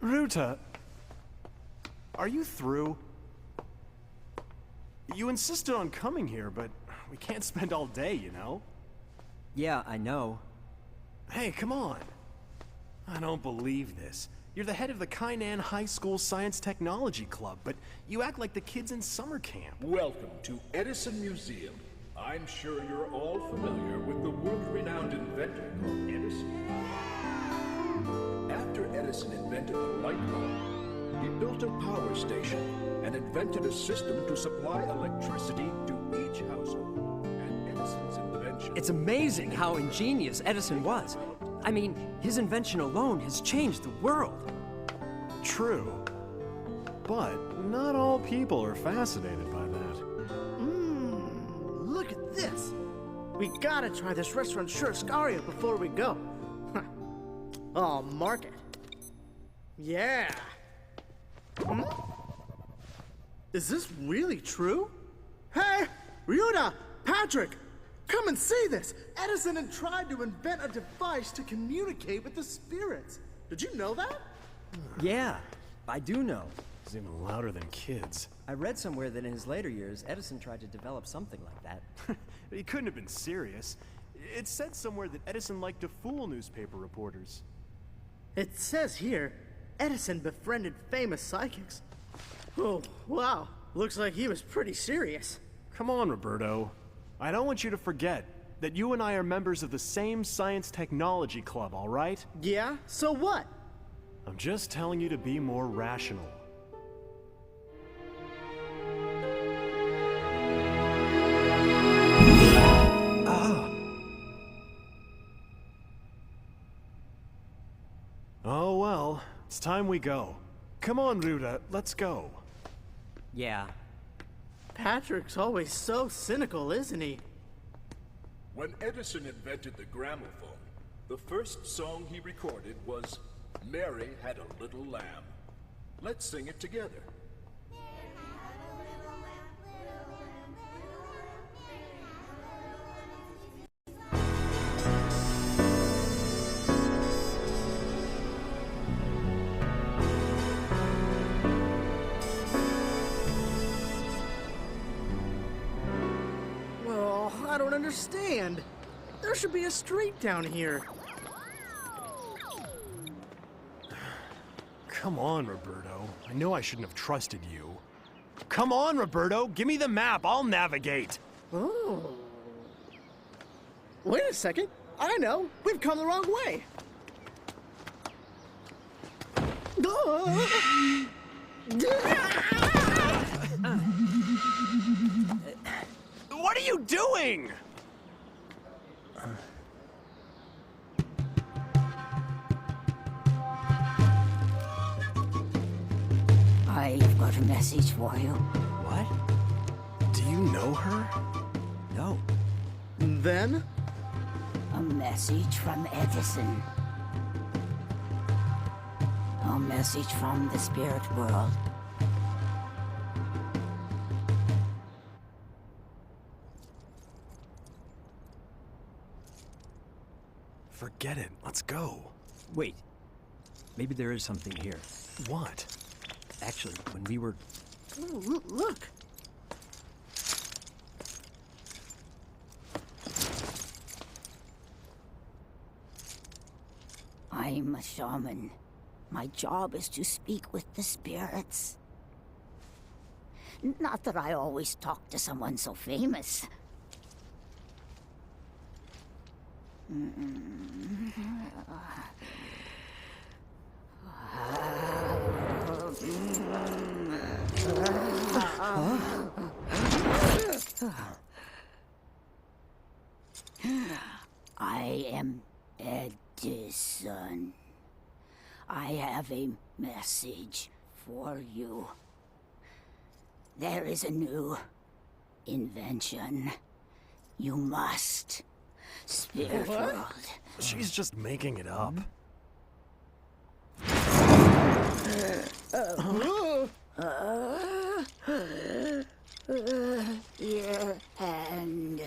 Ruta, are you through? You insisted on coming here, but we can't spend all day, you know? Yeah, I know. Hey, come on. I don't believe this. You're the head of the Kainan High School Science Technology Club, but you act like the kids in summer camp. Welcome to Edison Museum. I'm sure you're all familiar with the world-renowned inventor called Edison. After Edison invented the light bulb, he built a power station and invented a system to supply electricity to each household. And Edison's invention... It's amazing how ingenious Edison was. I mean, his invention alone has changed the world. True. But not all people are fascinated by that. Look at this. We gotta try this restaurant Churrascaria before we go. I'll mark it. Yeah. Is this really true? Hey, Ryuho, Patrick, come and see this. Edison had tried to invent a device to communicate with the spirits. Did you know that? Yeah, I do know. He's even louder than kids. I read somewhere that in his later years, Edison tried to develop something like that. He couldn't have been serious. It said somewhere that Edison liked to fool newspaper reporters. It says here, Edison befriended famous psychics. Oh, wow. Looks like he was pretty serious. Come on, Roberto. I don't want you to forget that you and I are members of the same science technology club, all right? Yeah? So what? I'm just telling you to be more rational. Oh well, it's time we go. Come on, Ruta, let's go. Yeah. Patrick's always so cynical, isn't he? When Edison invented the gramophone, the first song he recorded was Mary Had a Little Lamb. Let's sing it together. Well, I don't understand. There should be a street down here. Come on, Roberto. I know I shouldn't have trusted you. Come on, Roberto, give me the map, I'll navigate. Oh. Wait a second. I know. We've come the wrong way. What are you doing? I've got a message for you. What? Do you know her? No. Then? A message from Edison. A message from the spirit world. Forget it, let's go. Wait. Maybe there is something here. What? Actually, when we were... Oh, look. I'm a shaman. My job is to speak with the spirits. Not that I always talk to someone so famous. I am Edison. I have a message for you. There is a new invention. You must. Spirit world. She's just making it up. Your hand.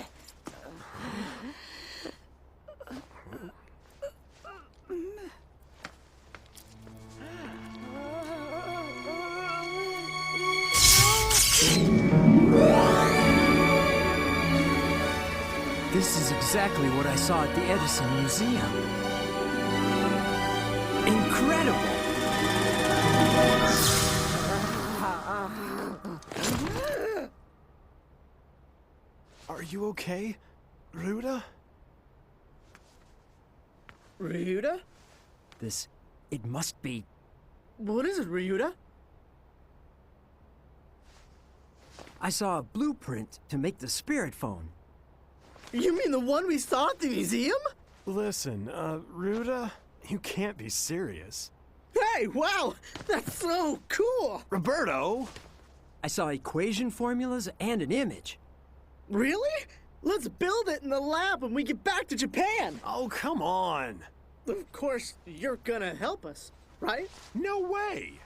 This is exactly what I saw at the Edison Museum. Incredible! Are you okay, Ryuho? Ryuho? It must be... What is it, Ryuho? I saw a blueprint to make the spirit phone. You mean the one we saw at the museum? Listen, Ryuho, you can't be serious. Hey, wow! That's so cool! Roberto! I saw equation formulas and an image. Really? Let's build it in the lab when we get back to Japan! Oh, come on! Of course, you're gonna help us, right? No way!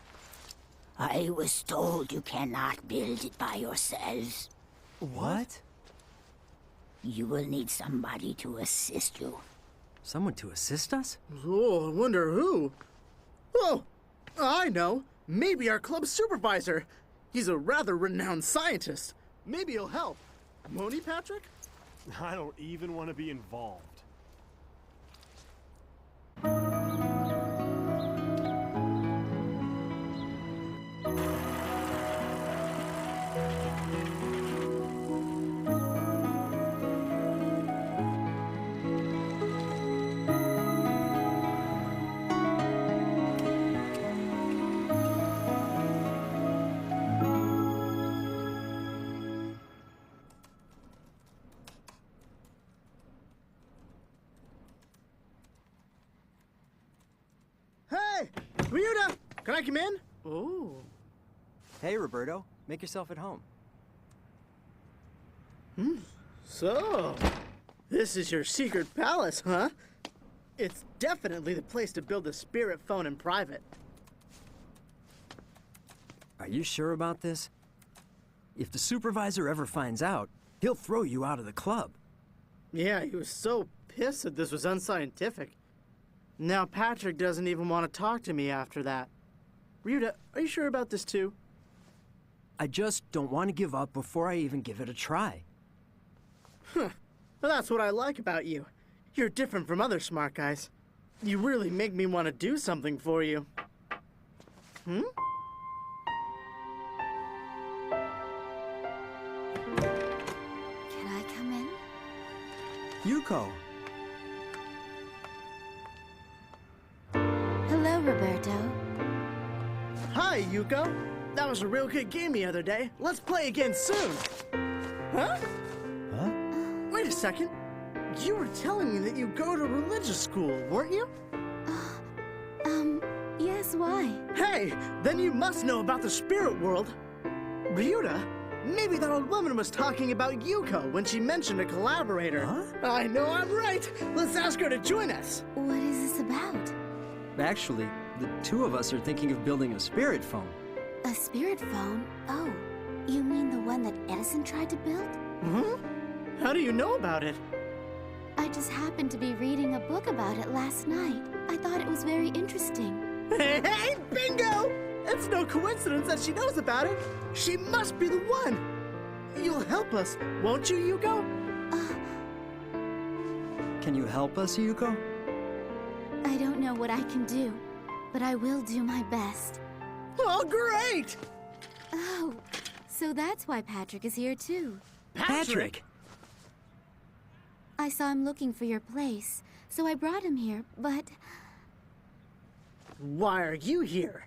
I was told you cannot build it by yourselves. What? You will need somebody to assist you. Someone to assist us? Oh, I wonder who. Oh, I know. Maybe our club supervisor. He's a rather renowned scientist. Maybe he'll help. Won't he, Patrick? I don't even want to be involved. Hey, Ryuho, can I come in? Oh. Hey, Roberto. Make yourself at home. So, this is your secret palace, huh? It's definitely the place to build a spirit phone in private. Are you sure about this? If the supervisor ever finds out, he'll throw you out of the club. Yeah, he was so pissed that this was unscientific. Now Patrick doesn't even want to talk to me after that. Ryuho, are you sure about this too? I just don't want to give up before I even give it a try. Well, that's what I like about you. You're different from other smart guys. You really make me want to do something for you. Can I come in? Yuko! Hello, Roberto. Hi, Yuko. That was a real good game the other day. Let's play again soon. Huh? Huh? Wait a second. You were telling me that you go to religious school, weren't you? Yes, why? Hey, then you must know about the spirit world. Ryuho, maybe that old woman was talking about Yuko when she mentioned a collaborator. Huh? I know I'm right. Let's ask her to join us. What is this about? Actually, the two of us are thinking of building a spirit phone. A spirit phone? Oh, you mean the one that Edison tried to build? How do you know about it? I just happened to be reading a book about it last night. I thought it was very interesting. Hey, bingo! It's no coincidence that she knows about it. She must be the one. You'll help us, won't you, Yuko? Can you help us, Yuko? I don't know what I can do, but I will do my best. Oh, great! Oh, so that's why Patrick is here too. Patrick! I saw him looking for your place, so I brought him here, but... Why are you here?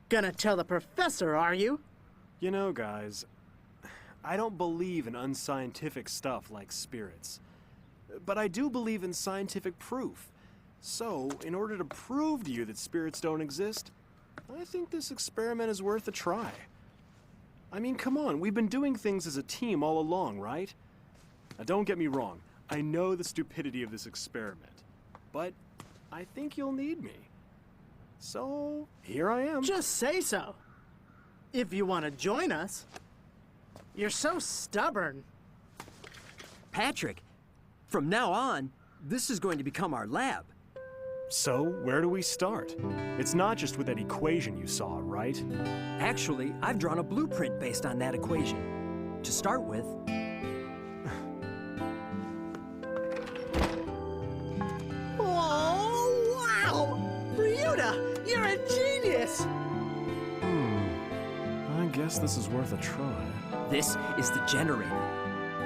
Gonna tell the professor, are you? You know, guys, I don't believe in unscientific stuff like spirits. But I do believe in scientific proof. So, in order to prove to you that spirits don't exist, I think this experiment is worth a try. I mean, come on, we've been doing things as a team all along, right? Now, don't get me wrong. I know the stupidity of this experiment. But I think you'll need me. So, here I am. Just say so. If you want to join us. You're so stubborn. Patrick, from now on, this is going to become our lab. So, where do we start? It's not just with that equation you saw, right? Actually, I've drawn a blueprint based on that equation. To start with, Oh, wow! Ryuho, you're a genius! I guess this is worth a try. this is the generator.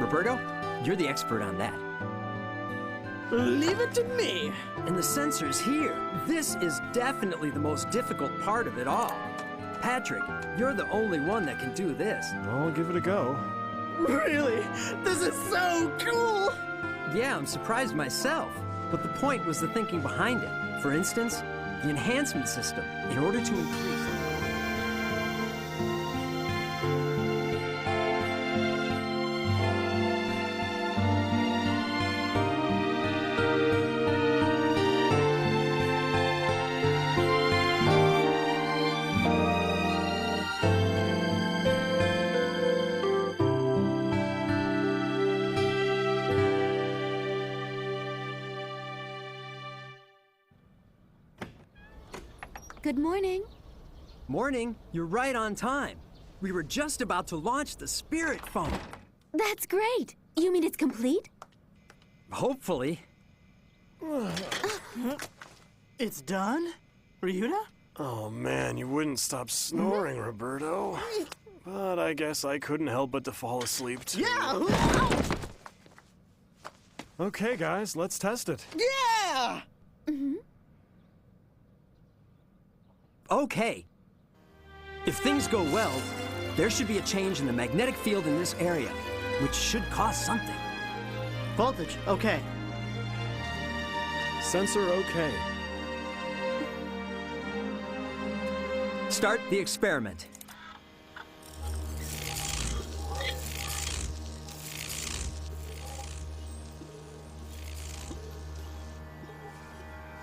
Roberto, you're the expert on that. Leave it to me. And the sensors here. This is definitely the most difficult part of it all. Patrick, you're the only one that can do this. I'll give it a go. Really? This is so cool! Yeah, I'm surprised myself. But the point was the thinking behind it. For instance, the enhancement system, in order to increase... Good morning. Morning, you're right on time. We were just about to launch the Spirit Phone. That's great. You mean it's complete? Hopefully. It's done? Ryuho? Oh man, you wouldn't stop snoring, Roberto. But I guess I couldn't help but to fall asleep too. Yeah! Okay, guys, let's test it. Yeah! Okay. If things go well, there should be a change in the magnetic field in this area, which should cause something. Voltage, okay. Sensor okay. Start the experiment.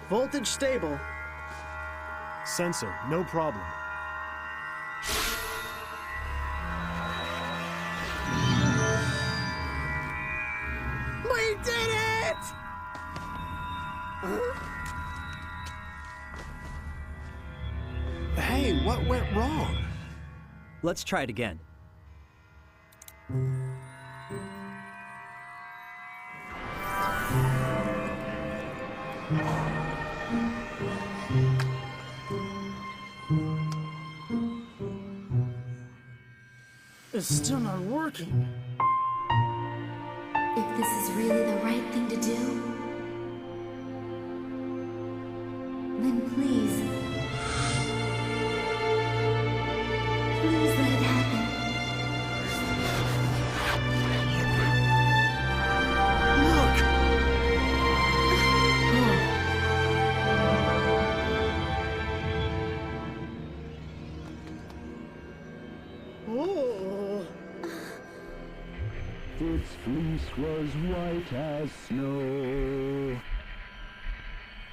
Voltage stable. Sensor, no problem. We did it! Hey, what went wrong? Let's try it again. It's still not working. If this is really the right thing to do, then please let it happen. Oh. Its fleece was white as snow.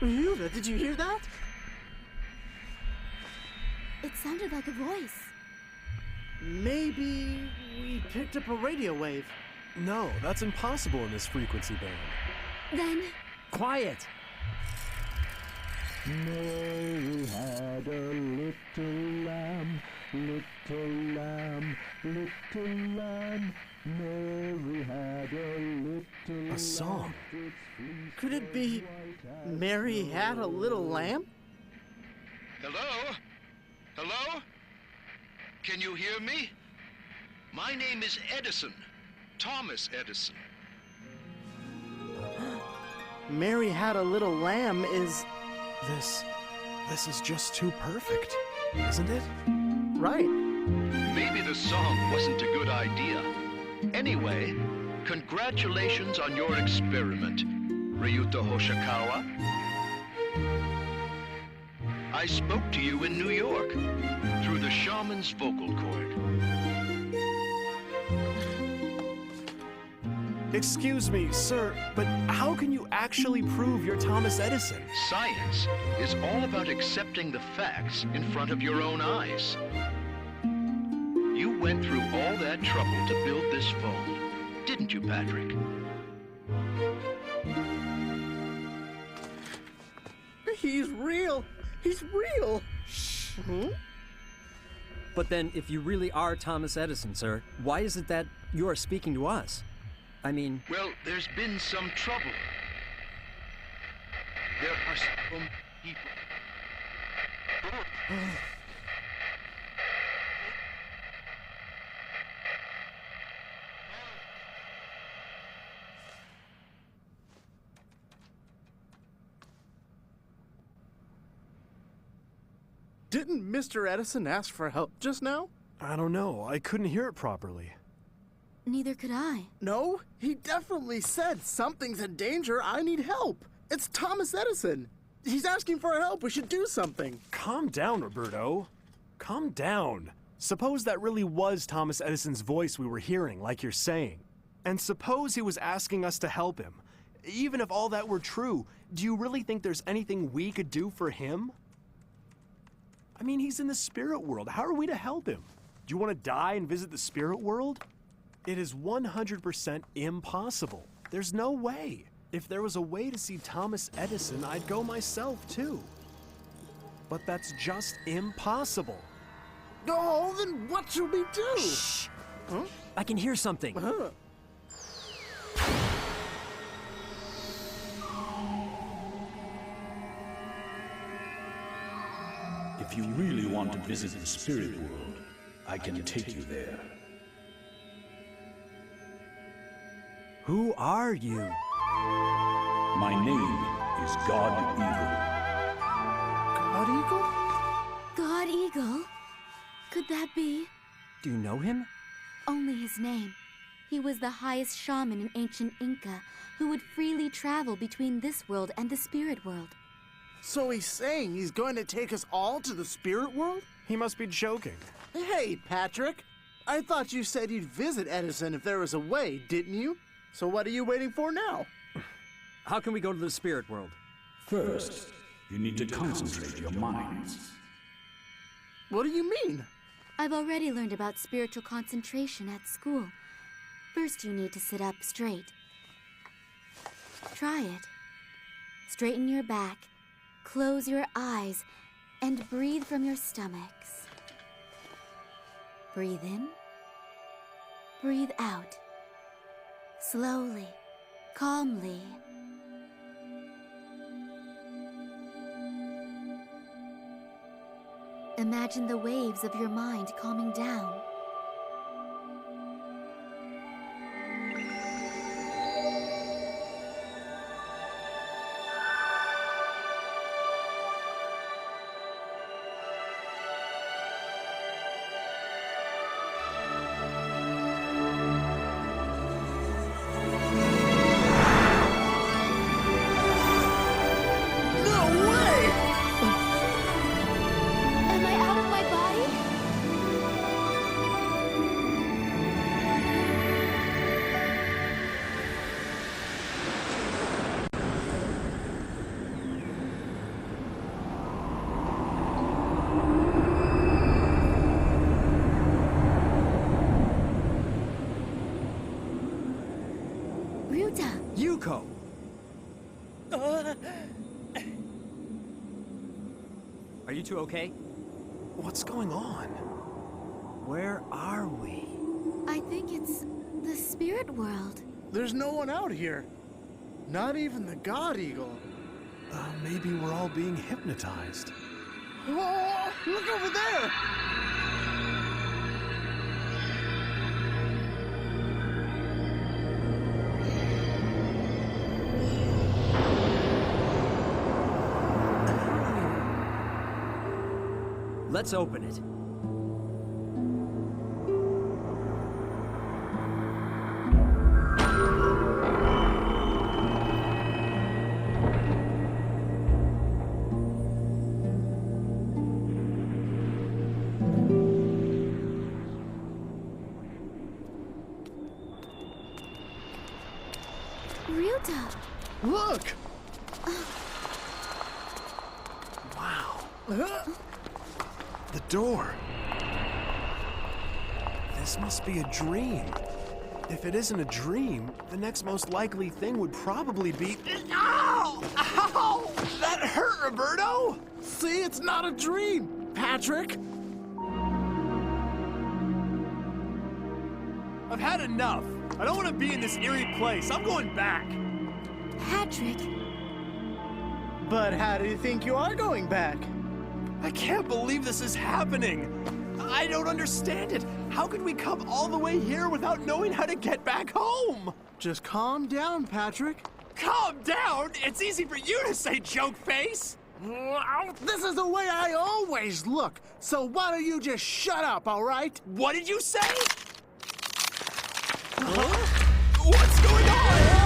Ryuho, did you hear that? It sounded like a voice. Maybe we picked up a radio wave. No, that's impossible in this frequency band. Then, Quiet! Mary had a little lamb, little lamb, little lamb. Mary had a little A song. Could it be Mary had a little lamb? Hello? Hello? Can you hear me? My name is Edison. Thomas Edison. Mary had a little lamb is This is just too perfect, isn't it? right. Maybe the song wasn't a good idea. Anyway, congratulations on your experiment, Ryuho Okawa. I spoke to you in New York through the shaman's vocal cord. Excuse me, sir, but how can you actually prove you're Thomas Edison? Science is all about accepting the facts in front of your own eyes. You went through all that trouble to build this phone, didn't you, Patrick? He's real. He's real. But then, if you really are Thomas Edison, sir, why is it that you are speaking to us? I mean... Well, there's been some trouble. There are some people. Didn't Mr. Edison ask for help just now? I don't know. I couldn't hear it properly. Neither could I. No, he definitely said something's in danger. I need help. It's Thomas Edison. He's asking for help. We should do something. Calm down, Roberto. Calm down. Suppose that really was Thomas Edison's voice we were hearing, like you're saying. And suppose he was asking us to help him. Even if all that were true, do you really think there's anything we could do for him? I mean, he's in the spirit world. How are we to help him? Do you want to die and visit the spirit world? It is 100% impossible. There's no way. If there was a way to see Thomas Edison, I'd go myself too. But that's just impossible. Oh, then what should we do? Shh! Huh? I can hear something. If you really want to visit the spirit world, I can take you there. Who are you? My name is God Eagle. God Eagle? God Eagle? Could that be? Do you know him? Only his name. He was the highest shaman in ancient Inca who would freely travel between this world and the spirit world. So he's saying he's going to take us all to the spirit world? He must be joking. Hey, Patrick. I thought you said you'd visit Edison if there was a way, didn't you? So what are you waiting for now? How can we go to the spirit world? First, you need to concentrate your minds. What do you mean? I've already learned about spiritual concentration at school. First, you need to sit up straight. Try it. Straighten your back, close your eyes, and breathe from your stomachs. Breathe in. Breathe out. Slowly, calmly. Imagine the waves of your mind calming down. Am I out of my body? Ryuta! Yuko! Are you two okay? What's going on? Where are we? I think it's the spirit world. There's no one out here. Not even the God Eagle. Maybe we're all being hypnotized. Oh, look over there! Let's open it. Ryuta! Look! Wow. The door. This must be a dream. If it isn't a dream, the next most likely thing would probably be... Ow! Ow! That hurt, Roberto! See, it's not a dream, Patrick. I've had enough. I don't want to be in this eerie place. I'm going back. Patrick, But how do you think you are going back? I can't believe this is happening. I don't understand it. How could we come all the way here without knowing how to get back home? Just calm down, Patrick. Calm down? It's easy for you to say, joke face. This is the way I always look. So why don't you just shut up, all right? What did you say? What's going on?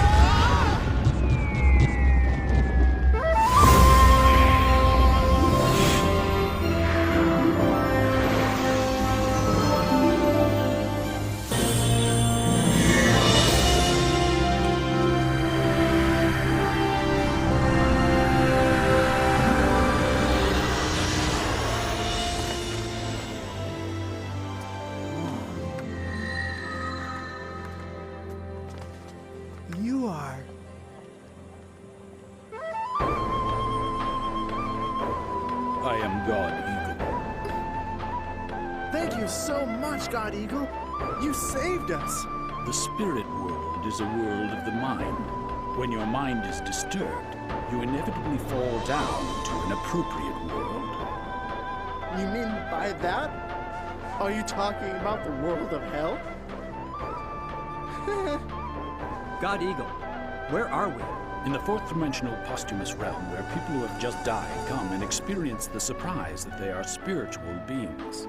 You are. I am God Eagle. Thank you so much, God Eagle. You saved us. The spirit world is a world of the mind. When your mind is disturbed, you inevitably fall down to an appropriate world. You mean by that? Are you talking about the world of hell? God Eagle, where are we? In the fourth dimensional posthumous realm, where people who have just died come and experience the surprise that they are spiritual beings.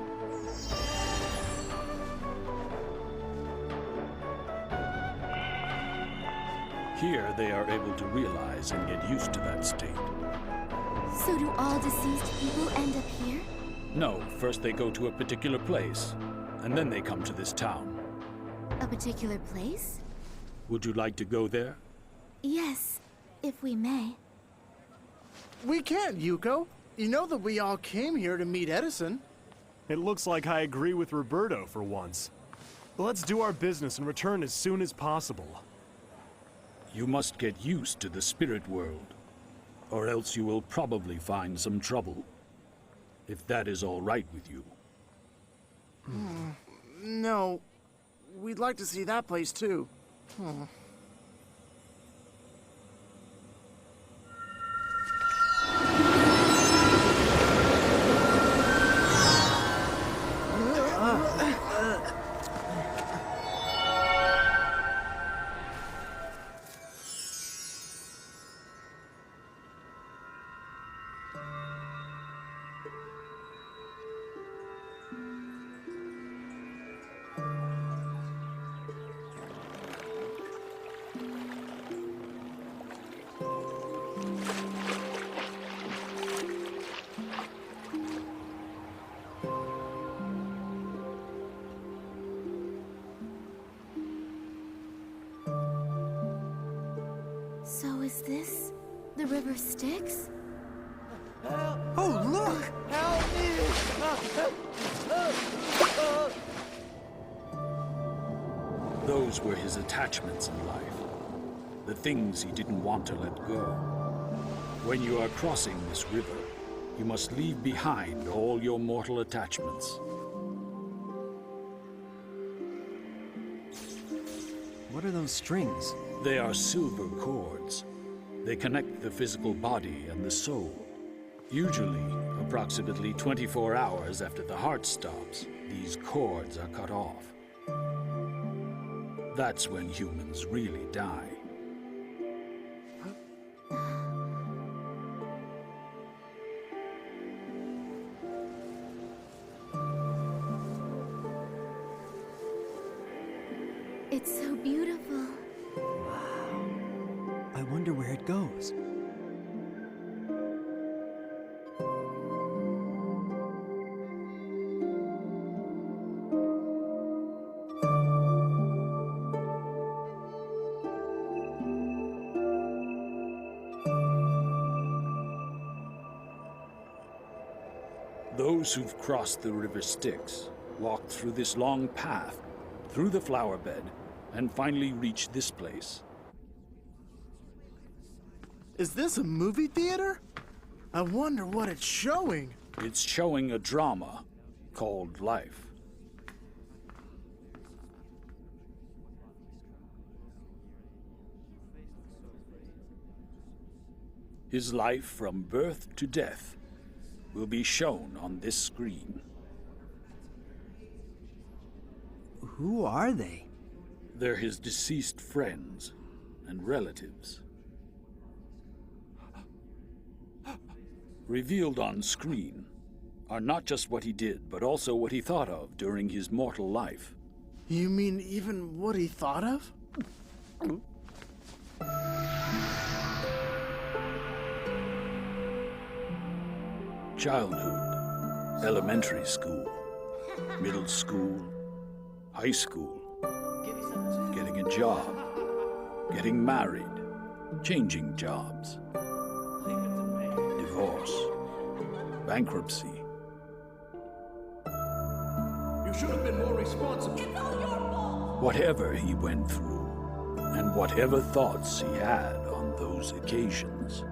Here, they are able to realize and get used to that state. so do all deceased people end up here? No, first they go to a particular place, and then they come to this town. A particular place? Would you like to go there? Yes, if we may. We can't, Yuko. You know that we all came here to meet Edison. It looks like I agree with Roberto for once. Let's do our business and return as soon as possible. You must get used to the spirit world, or else you will probably find some trouble. If that is all right with you. No, we'd like to see that place too. So is this the river Styx? Oh, look! Those were his attachments in life. The things he didn't want to let go. When you are crossing this river, you must leave behind all your mortal attachments. What are those strings? They are silver cords. They connect the physical body and the soul. Usually, approximately 24 hours after the heart stops, these cords are cut off. That's when humans really die. It's so beautiful. I wonder where it goes. Those who've crossed the river Styx walk through this long path, through the flower bed, and finally reach this place. Is this a movie theater? I wonder what it's showing. It's showing a drama called life. His life from birth to death will be shown on this screen. Who are they? They're his deceased friends and relatives. Revealed on screen are not just what he did, but also what he thought of during his mortal life. You mean even what he thought of? Childhood, elementary school, middle school, high school, getting a job, getting married, changing jobs, divorce, bankruptcy. You should have been more responsible. Whatever he went through, and whatever thoughts he had on those occasions,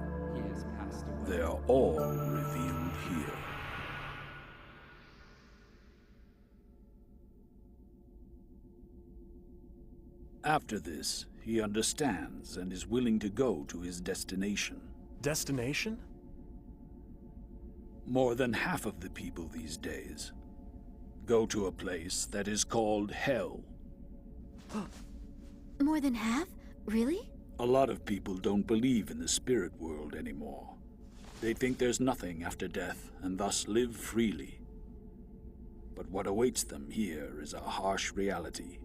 they're all revealed here. After this, he understands and is willing to go to his destination. Destination? More than half of the people these days go to a place that is called hell. More than half? Really? A lot of people don't believe in the spirit world anymore. They think there's nothing after death and thus live freely. But what awaits them here is a harsh reality.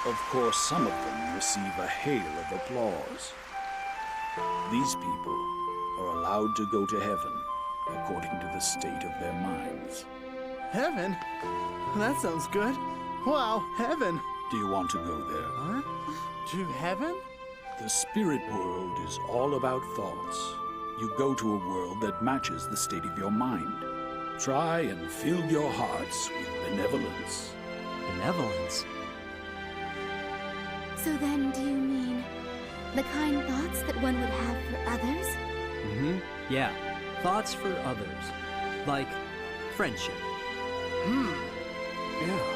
Of course, some of them receive a hail of applause. These people are allowed to go to heaven according to the state of their minds. Heaven? That sounds good. Wow, heaven. Do you want to go there? Huh? To heaven? The spirit world is all about thoughts. You go to a world that matches the state of your mind. Try and fill your hearts with benevolence. Benevolence? So then, do you mean the kind thoughts that one would have for others? Mm-hmm. Yeah. Thoughts for others. Like friendship. Yeah.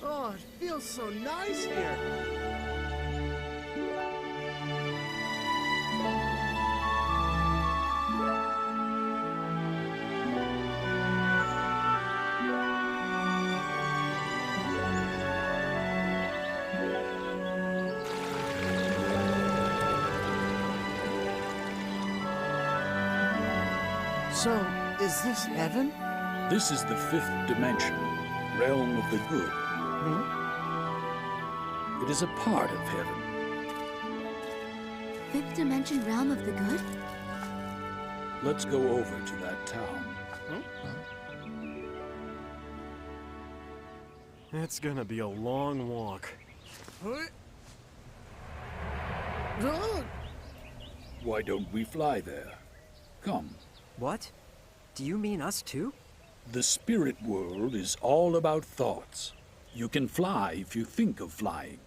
Oh, it feels so nice here. So, is this heaven? This is the fifth dimension, realm of the good. It is a part of heaven. Fifth dimension realm of the good? Let's go over to that town. It's gonna be a long walk. Why don't we fly there? Come. What? Do you mean us too? The spirit world is all about thoughts. You can fly if you think of flying.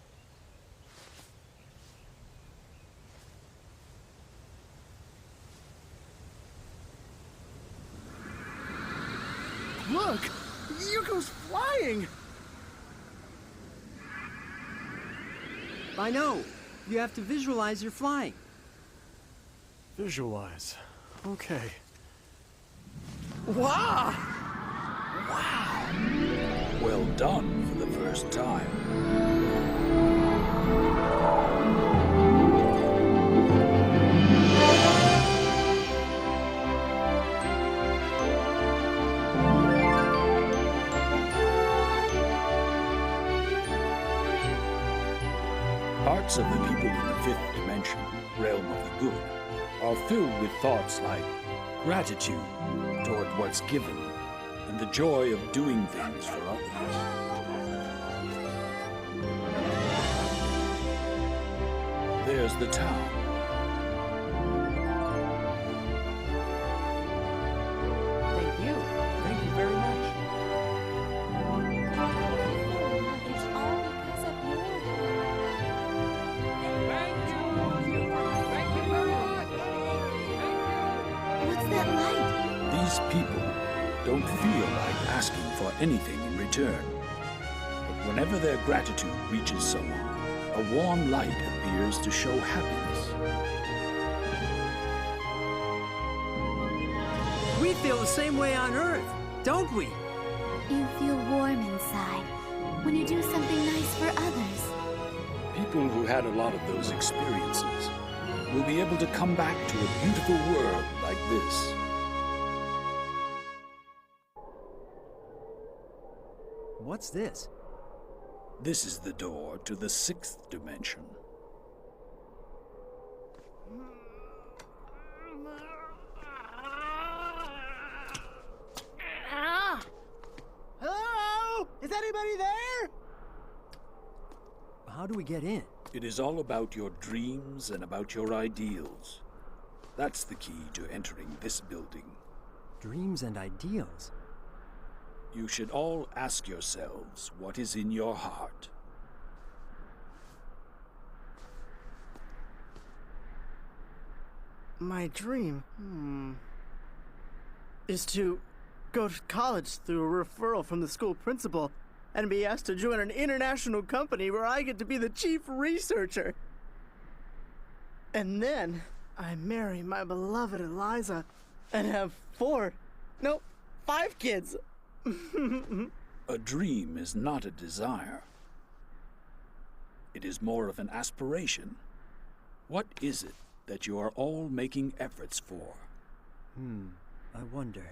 Look! Yuko's flying! I know. You have to visualize you're flying. Visualize. Okay. Wow! Well done for the first time. Hearts of the people in the fifth dimension, realm of the good, are filled with thoughts like gratitude toward what's given and the joy of doing things for others. There's the town. Thank you. Thank you very much. It's all because of your What's that light? These people don't feel like asking for anything in return. But whenever their gratitude reaches someone, a warm light appears to show happiness. We feel the same way on Earth, don't we? You feel warm inside when you do something nice for others. People who had a lot of those experiences will be able to come back to a beautiful world like this. What's this? This is the door to the sixth dimension. Hello? Is anybody there? How do we get in? It is all about your dreams and about your ideals. That's the key to entering this building. Dreams and ideals. You should all ask yourselves what is in your heart. My dream, is to go to college through a referral from the school principal and be asked to join an international company where I get to be the chief researcher. And then I marry my beloved Eliza and have 5 kids. A dream is not a desire. It is more of an aspiration. What is it that you are all making efforts for? I wonder.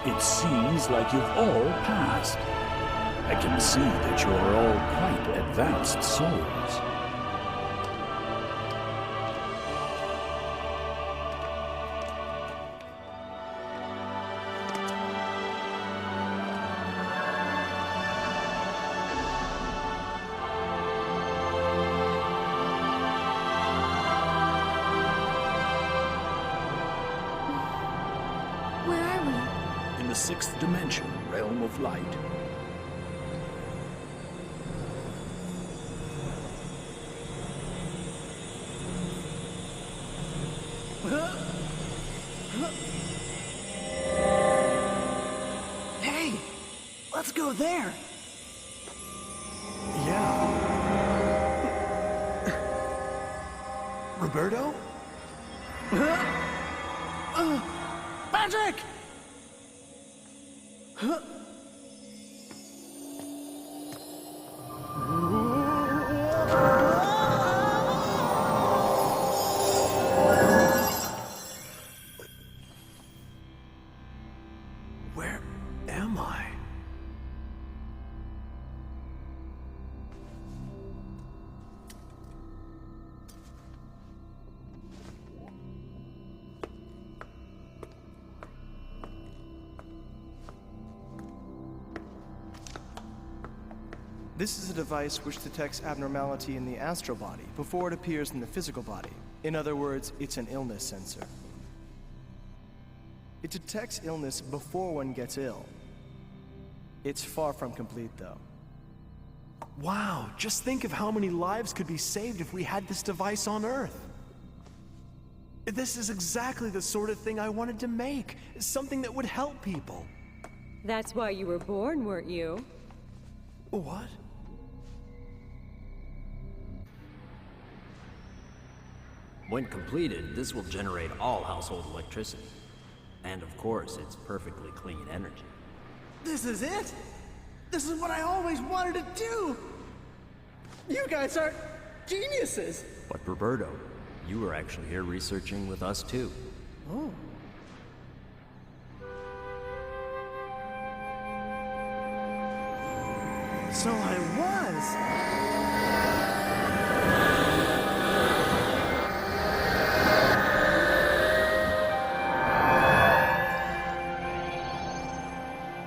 It seems like you've all passed. I can see that you are all quite advanced souls. Where are we? In the sixth dimension, realm of light. Hey, let's go there. Yeah. Roberto? Patrick! Where am I? This is a device which detects abnormality in the astral body before it appears in the physical body. In other words, it's an illness sensor. It detects illness before one gets ill. It's far from complete, though. Wow, just think of how many lives could be saved if we had this device on Earth. This is exactly the sort of thing I wanted to make. Something that would help people. That's why you were born, weren't you? What? When completed, this will generate all household electricity. And of course, it's perfectly clean energy. This is it? This is what I always wanted to do! You guys are geniuses! But Roberto, you were actually here researching with us too. Oh. So I was!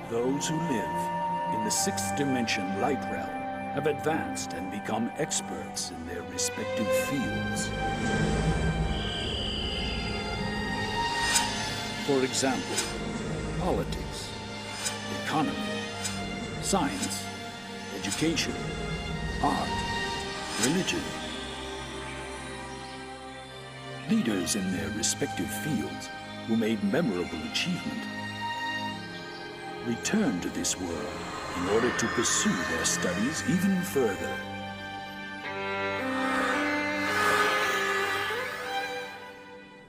Those who live in the sixth dimension light realm have advanced and become experts in their respective fields. For example, politics, economy, science, education, art, religion. Leaders in their respective fields who made memorable achievement return to this world in order to pursue their studies even further.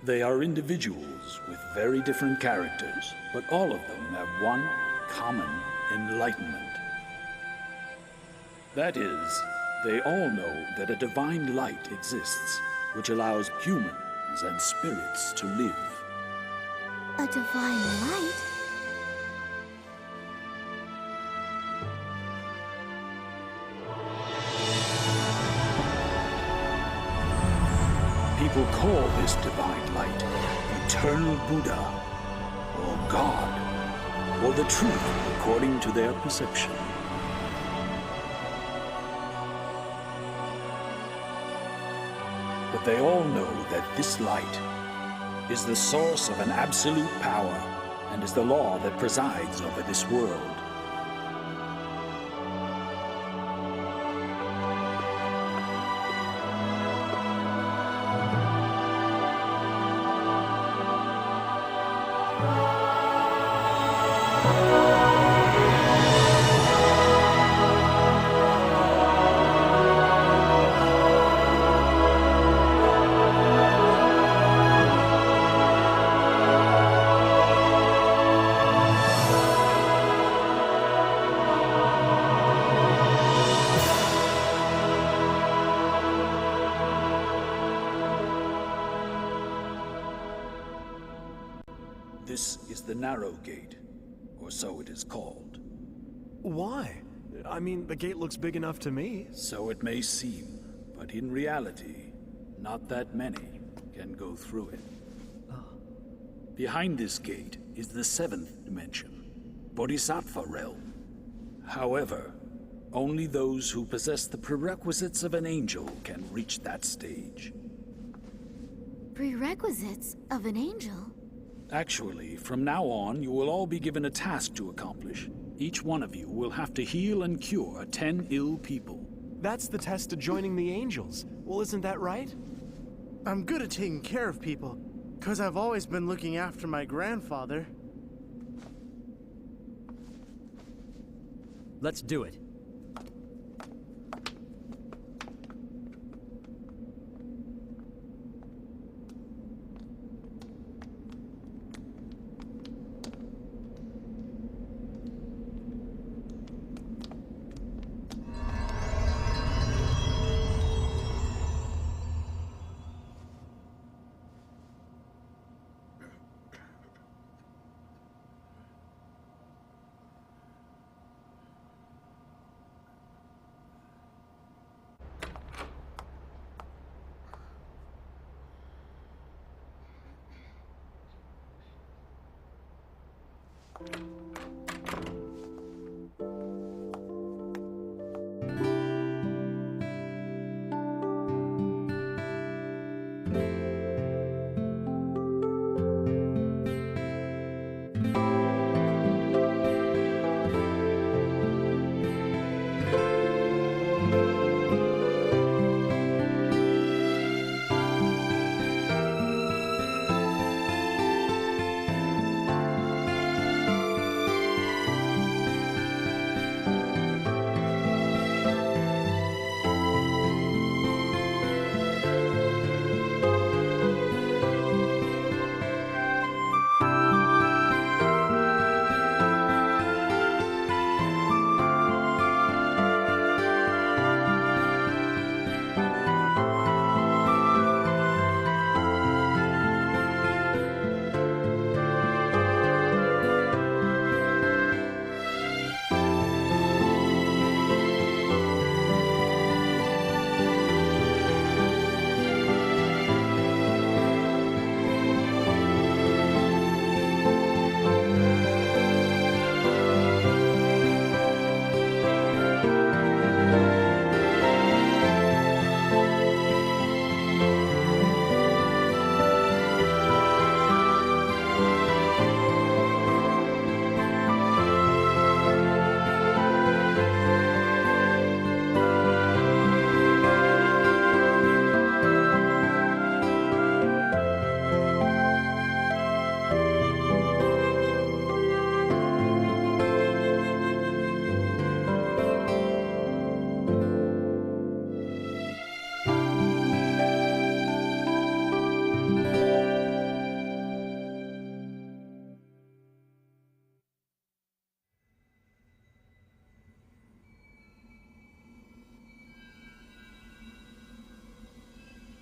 They are individuals with very different characters, but all of them have one common enlightenment. That is, they all know that a divine light exists, which allows humans and spirits to live. A divine light? People call this divine light eternal Buddha, or God, or the truth according to their perception. But they all know that this light is the source of an absolute power and is the law that presides over this world. This is the Narrow Gate, or so it is called. Why? I mean, the gate looks big enough to me. So it may seem, but in reality, not that many can go through it. Behind this gate is the seventh dimension, Bodhisattva realm. However, only those who possess the prerequisites of an angel can reach that stage. Prerequisites of an angel? Actually, from now on, you will all be given a task to accomplish. Each one of you will have to heal and cure 10 ill people. That's the test to joining the angels. Well, isn't that right? I'm good at taking care of people, 'cause I've always been looking after my grandfather. Let's do it.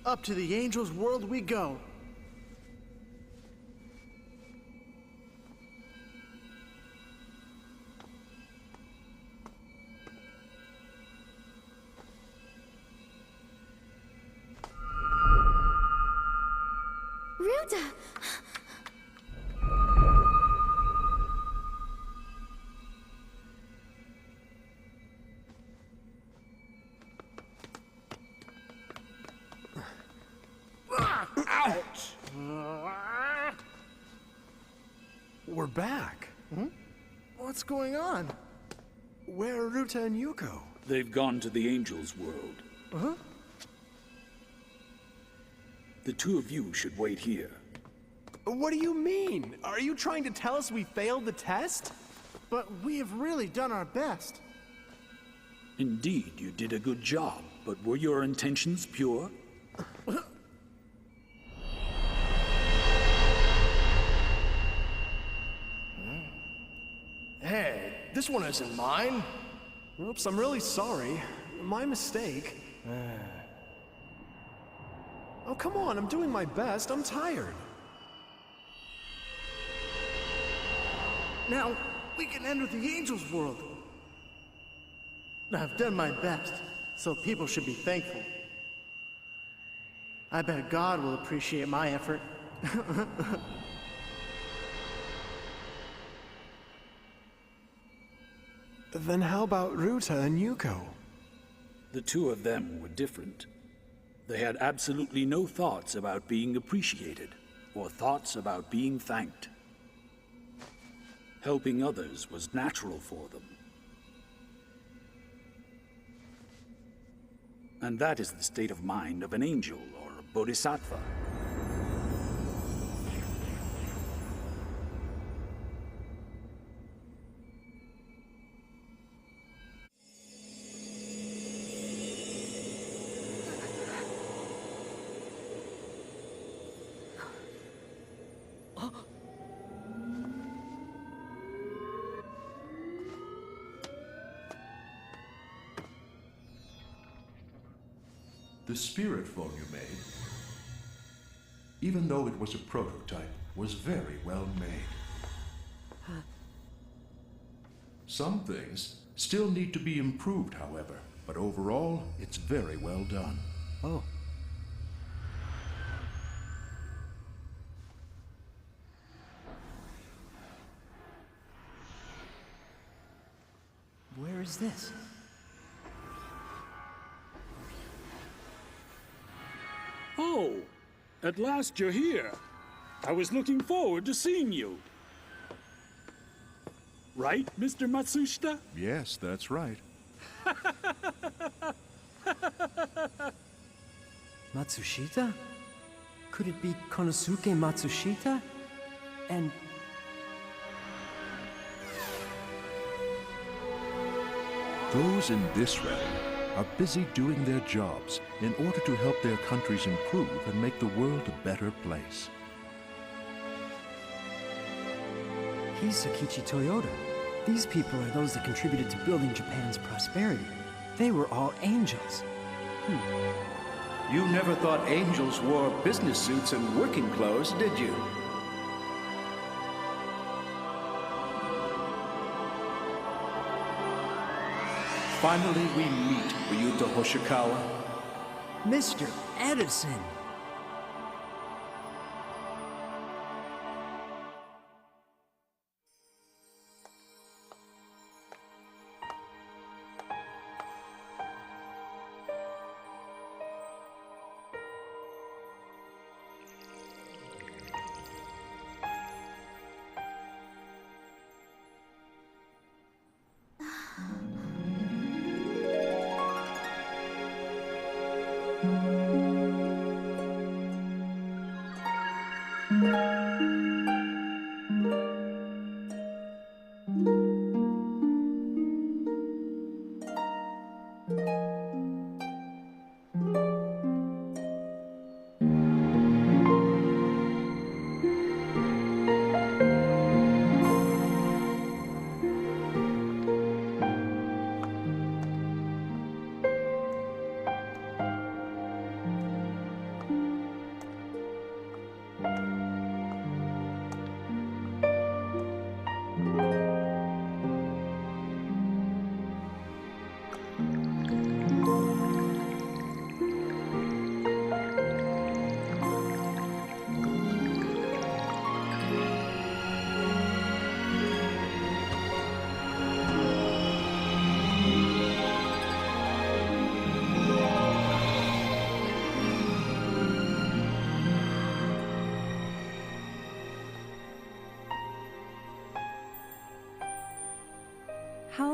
Up to the angels' world we go. Ryuda! Ouch! We're back. What's going on? Where are Ruta and Yuko? They've gone to the Angels' world. Huh? The two of you should wait here. What do you mean? Are you trying to tell us we failed the test? But we have really done our best. Indeed, you did a good job, but were your intentions pure? Hey, this one isn't mine. Oops, I'm really sorry. My mistake. Oh, come on, I'm doing my best. I'm tired. Now, we can enter the angels' world. I've done my best, so people should be thankful. I bet God will appreciate my effort. Then how about Ruta and Yuko? The two of them were different. They had absolutely no thoughts about being appreciated, or thoughts about being thanked. Helping others was natural for them. And that is the state of mind of an angel or a bodhisattva. The spirit phone you made, even though it was a prototype, was very well made. Some things still need to be improved, however, but overall, it's very well done. Oh. Where is this? Oh, at last you're here. I was looking forward to seeing you. Right, Mr. Matsushita? Yes, that's right. Matsushita? Could it be Konosuke Matsushita? And... Those in this realm are busy doing their jobs in order to help their countries improve and make the world a better place. He's Sakichi Toyota. These people are those that contributed to building Japan's prosperity. They were all angels. You never thought angels wore business suits and working clothes, did you? Finally, we meet Ryuho Okawa. Mr. Edison!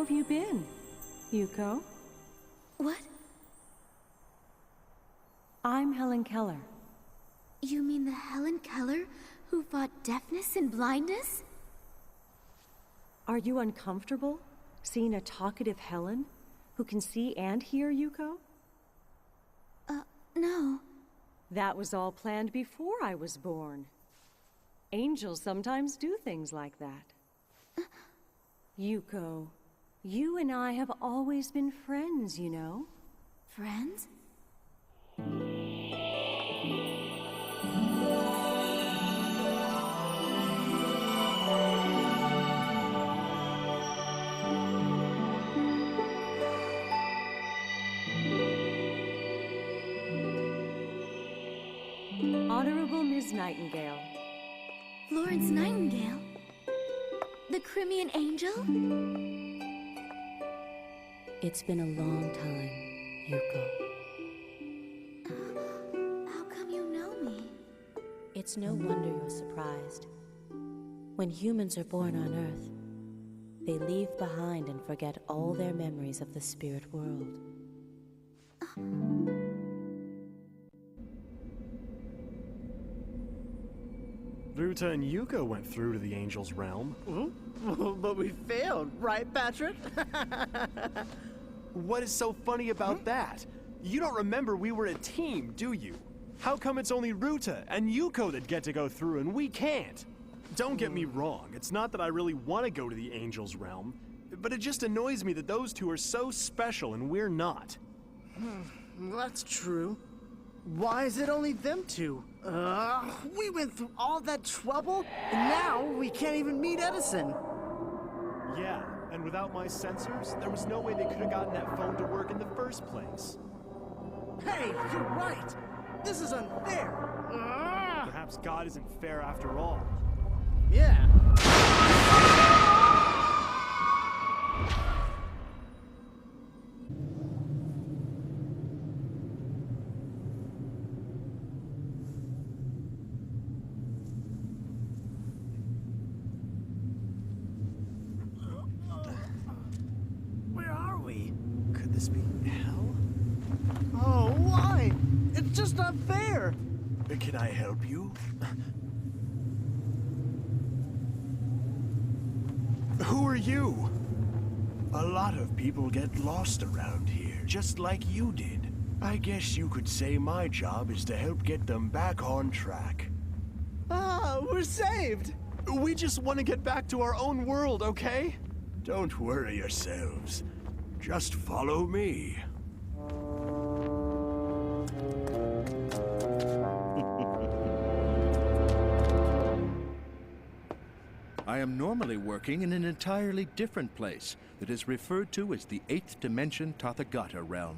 have you been, Yuko? What? I'm Helen Keller. You mean the Helen Keller who fought deafness and blindness? Are you uncomfortable seeing a talkative Helen who can see and hear, Yuko? No. That was all planned before I was born. Angels sometimes do things like that. Yuko, you and I have always been friends, you know. Friends? Honorable Miss Nightingale. Florence Nightingale? The Crimean angel? It's been a long time, Yuko. How come you know me? It's no wonder you're surprised. When humans are born on Earth, they leave behind and forget all their memories of the spirit world. Ryuta and Yuko went through to the Angel's realm. But we failed, right, Patrick? What is so funny about that? You don't remember we were a team, do you? How come it's only Ryuta and Yuko that get to go through and we can't? Don't get me wrong, it's not that I really want to go to the Angel's realm, but it just annoys me that those two are so special and we're not. That's true. Why is it only them two? We went through all that trouble, and now we can't even meet Edison. Yeah, and without my sensors, there was no way they could have gotten that phone to work in the first place. Hey, you're right! This is unfair! Perhaps God isn't fair after all. Yeah. Where are we? Could this be hell? Oh, why? It's just not fair! Can I help you? Who are you? A lot of people get lost around here, just like you did. I guess you could say my job is to help get them back on track. Ah, we're saved! We just want to get back to our own world, okay? Don't worry yourselves. Just follow me. I am normally working in an entirely different place that is referred to as the 8th dimension Tathagata realm.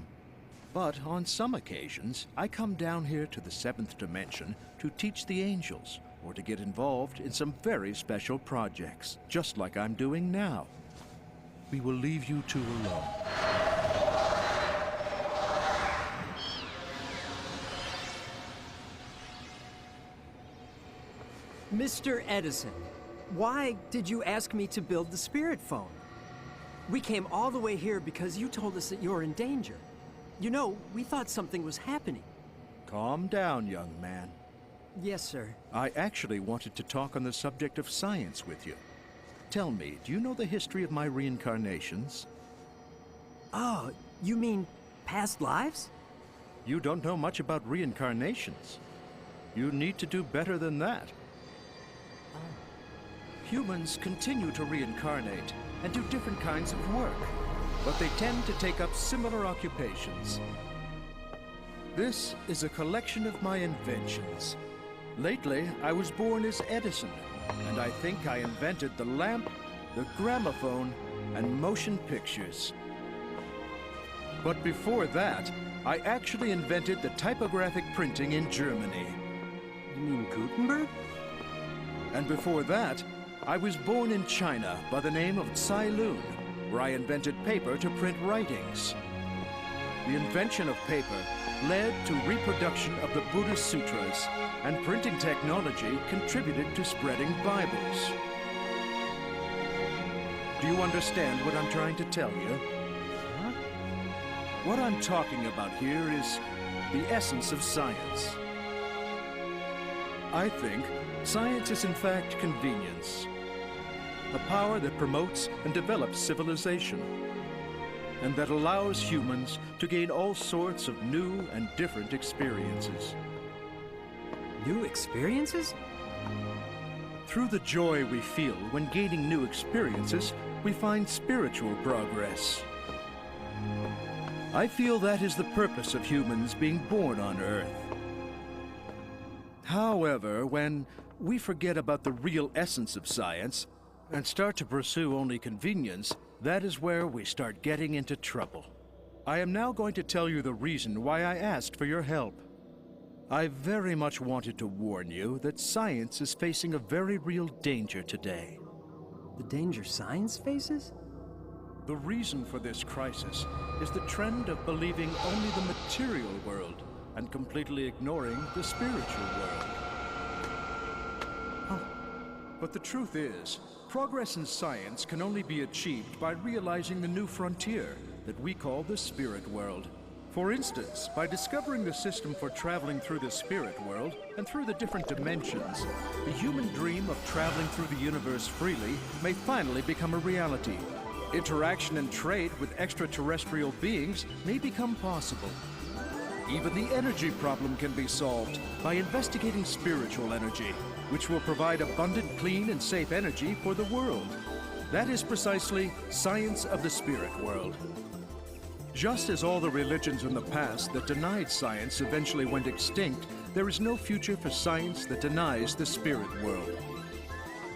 But on some occasions, I come down here to the 7th dimension to teach the angels, or to get involved in some very special projects, just like I'm doing now. We will leave you two alone. Mr. Edison, why did you ask me to build the spirit phone? We came all the way here because you told us that you're in danger. You know, we thought something was happening. Calm down, young man. Yes, sir. I actually wanted to talk on the subject of science with you. Tell me, do you know the history of my reincarnations? Oh, you mean past lives? You don't know much about reincarnations. You need to do better than that. Humans continue to reincarnate and do different kinds of work, but they tend to take up similar occupations. This is a collection of my inventions. Lately, I was born as Edison, and I think I invented the lamp, the gramophone, and motion pictures. But before that, I actually invented the typographic printing in Germany. You mean Gutenberg? And before that, I was born in China by the name of Tsai Lun, where I invented paper to print writings. The invention of paper led to reproduction of the Buddhist sutras, and printing technology contributed to spreading Bibles. Do you understand what I'm trying to tell you? Huh? What I'm talking about here is the essence of science. I think science is in fact convenience. A power that promotes and develops civilization, and that allows humans to gain all sorts of new and different experiences. New experiences? Through the joy we feel when gaining new experiences, we find spiritual progress. I feel that is the purpose of humans being born on Earth. However, when we forget about the real essence of science and start to pursue only convenience, that is where we start getting into trouble. I am now going to tell you the reason why I asked for your help. I very much wanted to warn you that science is facing a very real danger today. The danger science faces? The reason for this crisis is the trend of believing only the material world and completely ignoring the spiritual world. But the truth is, progress in science can only be achieved by realizing the new frontier that we call the spirit world. For instance, by discovering the system for traveling through the spirit world and through the different dimensions, the human dream of traveling through the universe freely may finally become a reality. Interaction and trade with extraterrestrial beings may become possible. Even the energy problem can be solved by investigating spiritual energy, which will provide abundant, clean, and safe energy for the world. That is precisely science of the spirit world. Just as all the religions in the past that denied science eventually went extinct, there is no future for science that denies the spirit world.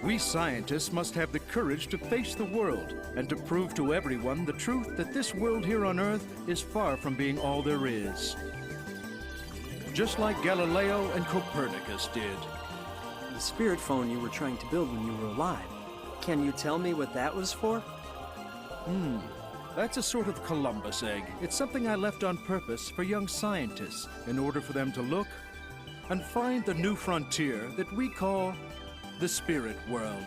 We scientists must have the courage to face the world and to prove to everyone the truth that this world here on Earth is far from being all there is. Just like Galileo and Copernicus did. The spirit phone you were trying to build when you were alive. Can you tell me what that was for? That's a sort of Columbus egg. It's something I left on purpose for young scientists in order for them to look and find the new frontier that we call the spirit world.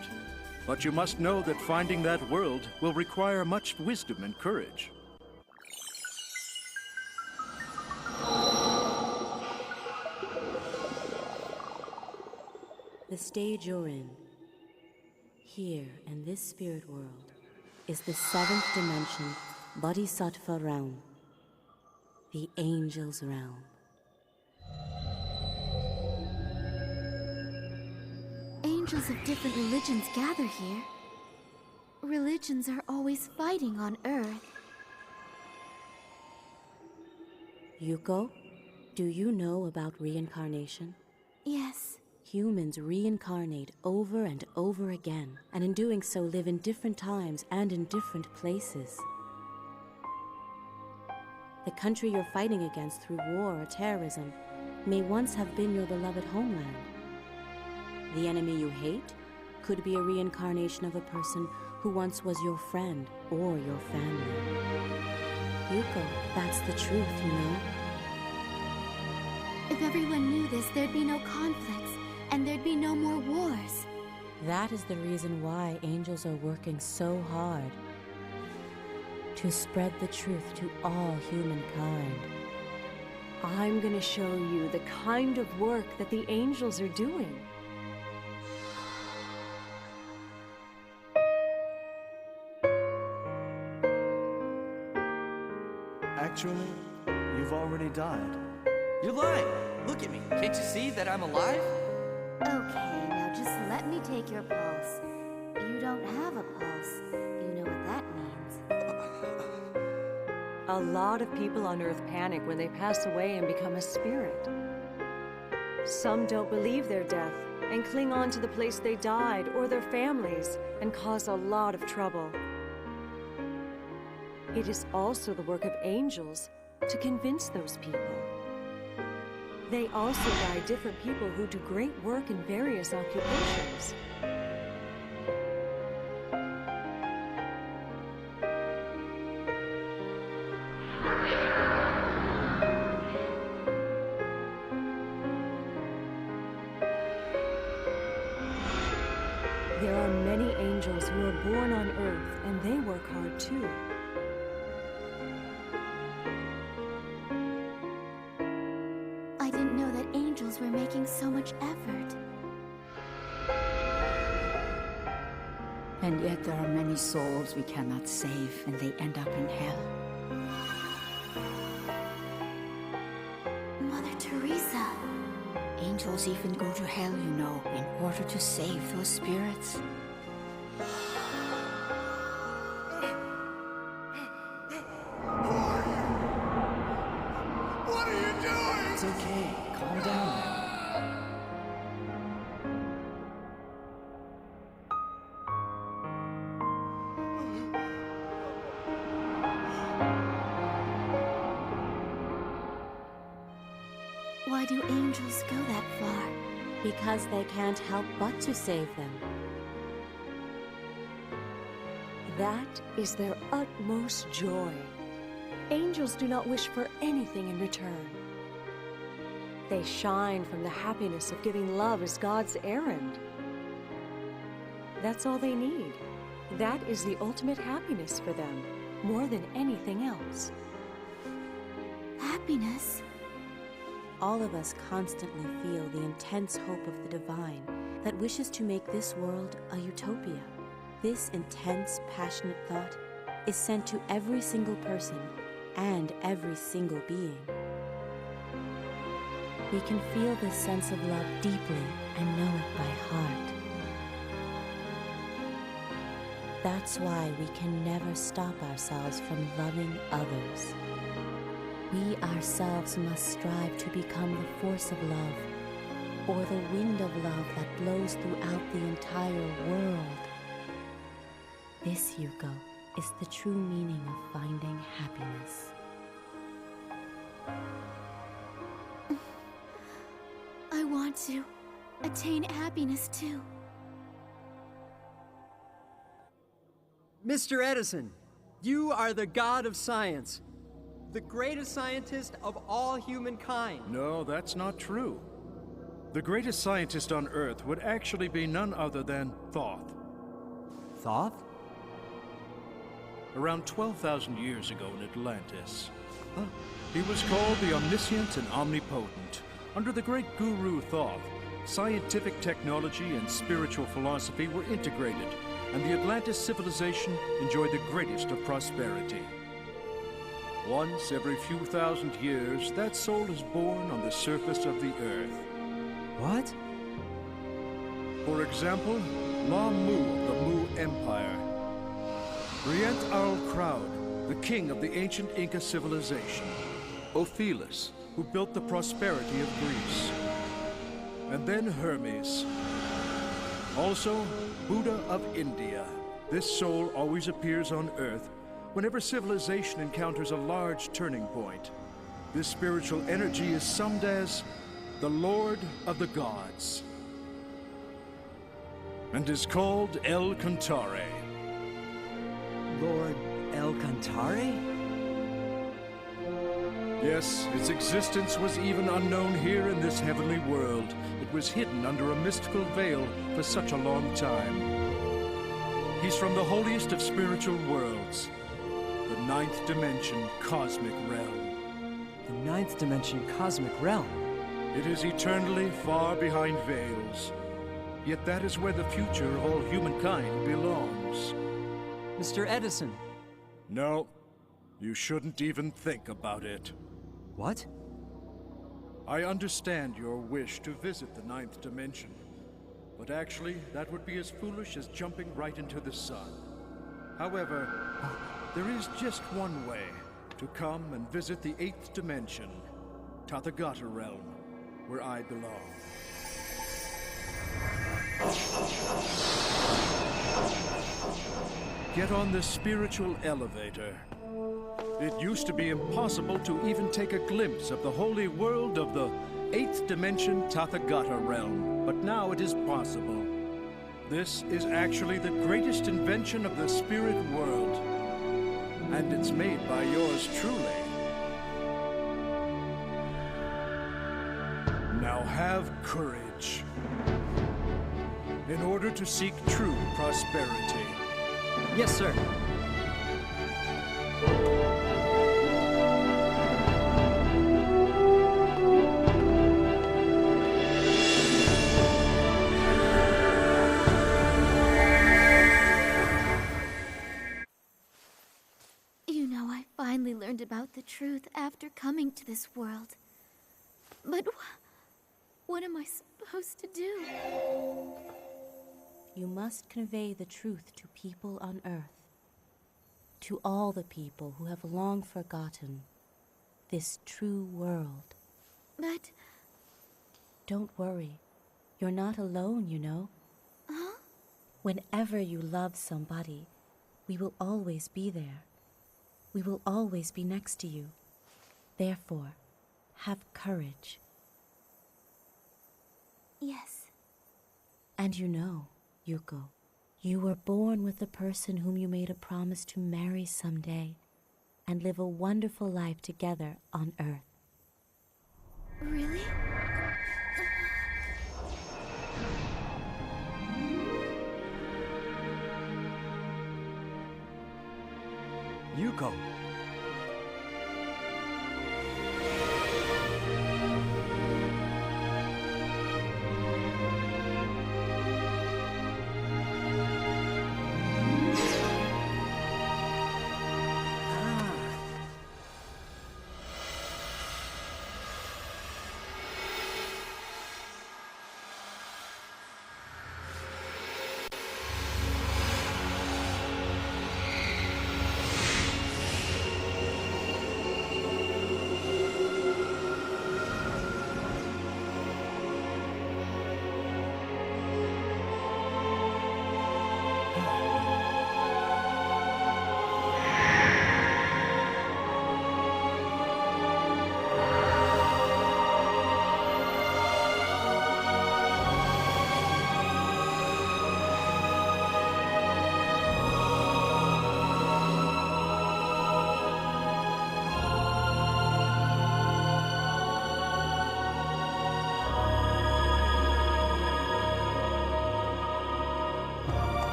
But you must know that finding that world will require much wisdom and courage. The stage you're in, here in this spirit world, is the 7th dimension Bodhisattva realm, the angel's realm. Angels of different religions gather here. Religions are always fighting on Earth. Yuko, do you know about reincarnation? Yes. Humans reincarnate over and over again, and in doing so live in different times and in different places. The country you're fighting against through war or terrorism may once have been your beloved homeland. The enemy you hate could be a reincarnation of a person who once was your friend or your family. Yuko, that's the truth, you know? If everyone knew this, there'd be no conflicts, and there'd be no more wars. That is the reason why angels are working so hard. To spread the truth to all humankind. I'm gonna show you the kind of work that the angels are doing. Actually, you've already died. You're lying! Look at me. Can't you see that I'm alive? Okay, now just let me take your pulse. You don't have a pulse. You know what that means. A lot of people on Earth panic when they pass away and become a spirit. Some don't believe their death and cling on to the place they died or their families and cause a lot of trouble. It is also the work of angels to convince those people. They also guide different people who do great work in various occupations. There are many angels angels who are born on Earth, and they work hard too. I didn't know that angels were making so much effort. And yet there are many souls we cannot save, and they end up in hell. Mother Teresa. Angels even go to hell, you know, in order to save those spirits. What are you doing? It's okay. Calm down now. Why do angels go that far? Because they can't help but to save them. That is their utmost joy. Angels do not wish for anything in return. They shine from the happiness of giving love as God's errand. That's all they need. That is the ultimate happiness for them, more than anything else. Happiness? All of us constantly feel the intense hope of the divine that wishes to make this world a utopia. This intense, passionate thought is sent to every single person and every single being. We can feel this sense of love deeply and know it by heart. That's why we can never stop ourselves from loving others. We ourselves must strive to become the force of love, or the wind of love that blows throughout the entire world. This, Yuko, is the true meaning of finding happiness. I want to attain happiness too. Mr. Edison, you are the god of science. The greatest scientist of all humankind. No, that's not true. The greatest scientist on Earth would actually be none other than Thoth. Thoth? Around 12,000 years ago in Atlantis. He was called the Omniscient and Omnipotent. Under the great guru Thoth, scientific technology and spiritual philosophy were integrated, and the Atlantis civilization enjoyed the greatest of prosperity. Once every few thousand years, that soul is born on the surface of the earth. What? For example, La Mu of the Mu Empire. Rient Al Crowd, the king of the ancient Inca civilization. Othelis, who built the prosperity of Greece. And then Hermes. Also, Buddha of India. This soul always appears on Earth whenever civilization encounters a large turning point. This spiritual energy is summed as the Lord of the Gods, and is called El Cantare. Lord El Cantare? Yes, its existence was even unknown here in this heavenly world. It was hidden under a mystical veil for such a long time. He's from the holiest of spiritual worlds, the ninth dimension cosmic realm. The ninth dimension cosmic realm? It is eternally far behind veils. Yet that is where the future of all humankind belongs. Mr. Edison. No, you shouldn't even think about it. What? I understand your wish to visit the ninth dimension, but actually that would be as foolish as jumping right into the sun. However, there is just one way to come and visit the eighth dimension, Tathagata realm, where I belong. Get on the spiritual elevator. It used to be impossible to even take a glimpse of the holy world of the eighth dimension Tathagata realm, but now it is possible. This is actually the greatest invention of the spirit world, and it's made by yours truly. Now have courage. in order to seek true prosperity. Yes, sir. You know, I finally learned about the truth after coming to this world. But what am I supposed to do? You must convey the truth to people on Earth. To all the people who have long forgotten this true world. But... Don't worry. You're not alone, you know. Huh? Whenever you love somebody, we will always be there. We will always be next to you. Therefore, have courage. Yes. And you know, Yuko, you were born with the person whom you made a promise to marry someday and live a wonderful life together on Earth. Really? Yuko.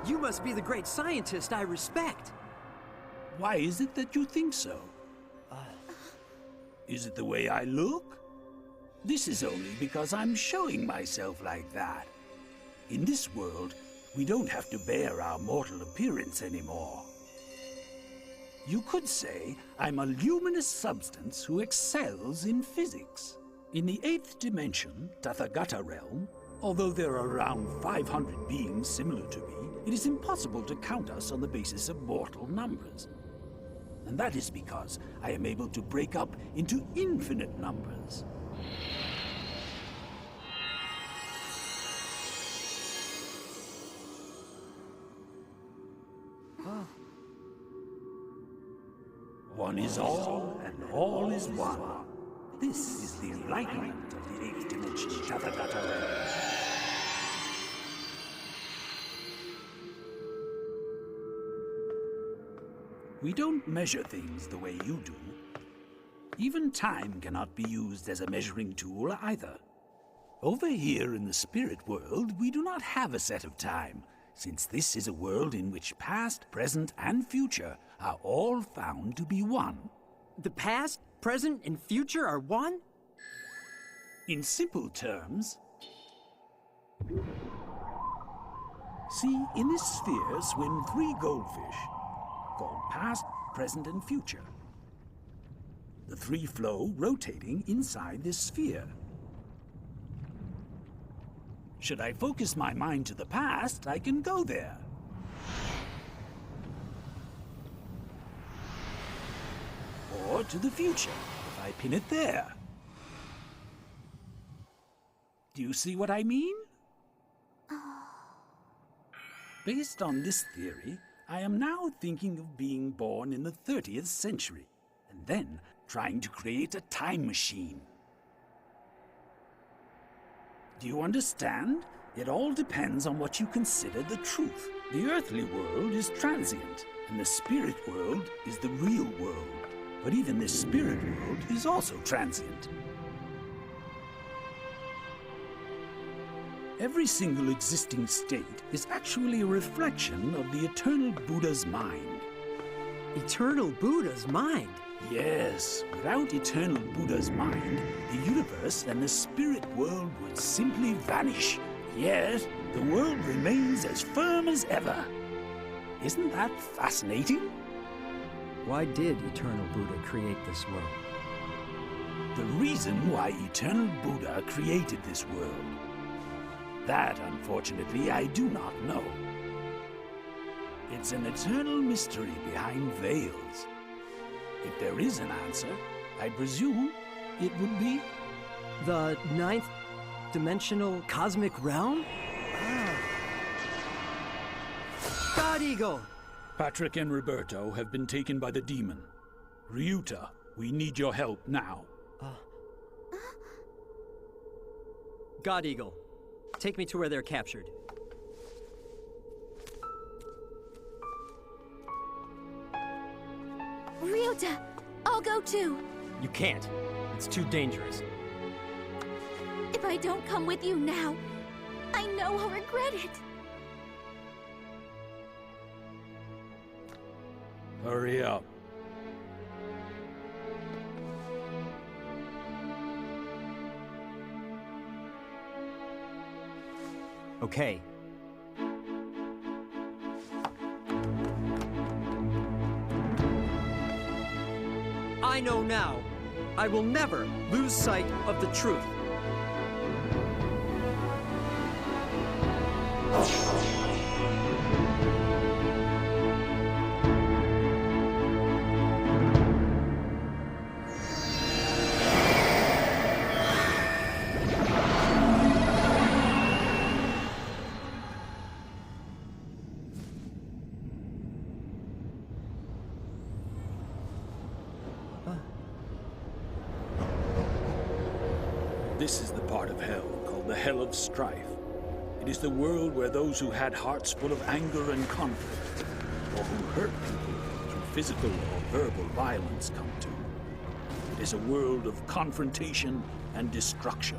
You must be the great scientist I respect. Why is it that you think so? Is it the way I look? This is only because I'm showing myself like that. In this world, we don't have to bear our mortal appearance anymore. You could say I'm a luminous substance who excels in physics. In the 8th dimension, Tathagata realm, although there are around 500 beings similar to me, it is impossible to count us on the basis of mortal numbers. And that is because I am able to break up into infinite numbers. One is all, and all is one. This is the enlightenment of the 8th dimension, Tathagata realm. We don't measure things the way you do. Even time cannot be used as a measuring tool either. Over here in the spirit world, we do not have a set of time, since this is a world in which past, present, and future are all found to be one. The past, present, and future are one? In simple terms, see, in this sphere swim 3 goldfish, called past, present, and future. The 3 flow rotating inside this sphere. Should I focus my mind to the past, I can go there. Or to the future, if I pin it there. Do you see what I mean? Based on this theory, I am now thinking of being born in the 30th century, and then trying to create a time machine. Do you understand? It all depends on what you consider the truth. The earthly world is transient, and the spirit world is the real world. But even this spirit world is also transient. Every single existing state is actually a reflection of the eternal Buddha's mind. Eternal Buddha's mind? Yes, without eternal Buddha's mind, the universe and the spirit world would simply vanish. Yet, the world remains as firm as ever. Isn't that fascinating? Why did Eternal Buddha create this world? The reason why Eternal Buddha created this world. That, unfortunately, I do not know. It's an eternal mystery behind veils. If there is an answer, I presume it would be... The ninth dimensional cosmic realm? God Eagle! Patrick and Roberto have been taken by the demon. Ryuta, we need your help now. God Eagle, take me to where they're captured. Ryuta, I'll go too. You can't. It's too dangerous. If I don't come with you now, I know I'll regret it. Hurry up. Okay. I know now. I will never lose sight of the truth. This is the part of hell called the Hell of Strife. It is the world where those who had hearts full of anger and conflict, or who hurt people through physical or verbal violence, come to. It is a world of confrontation and destruction.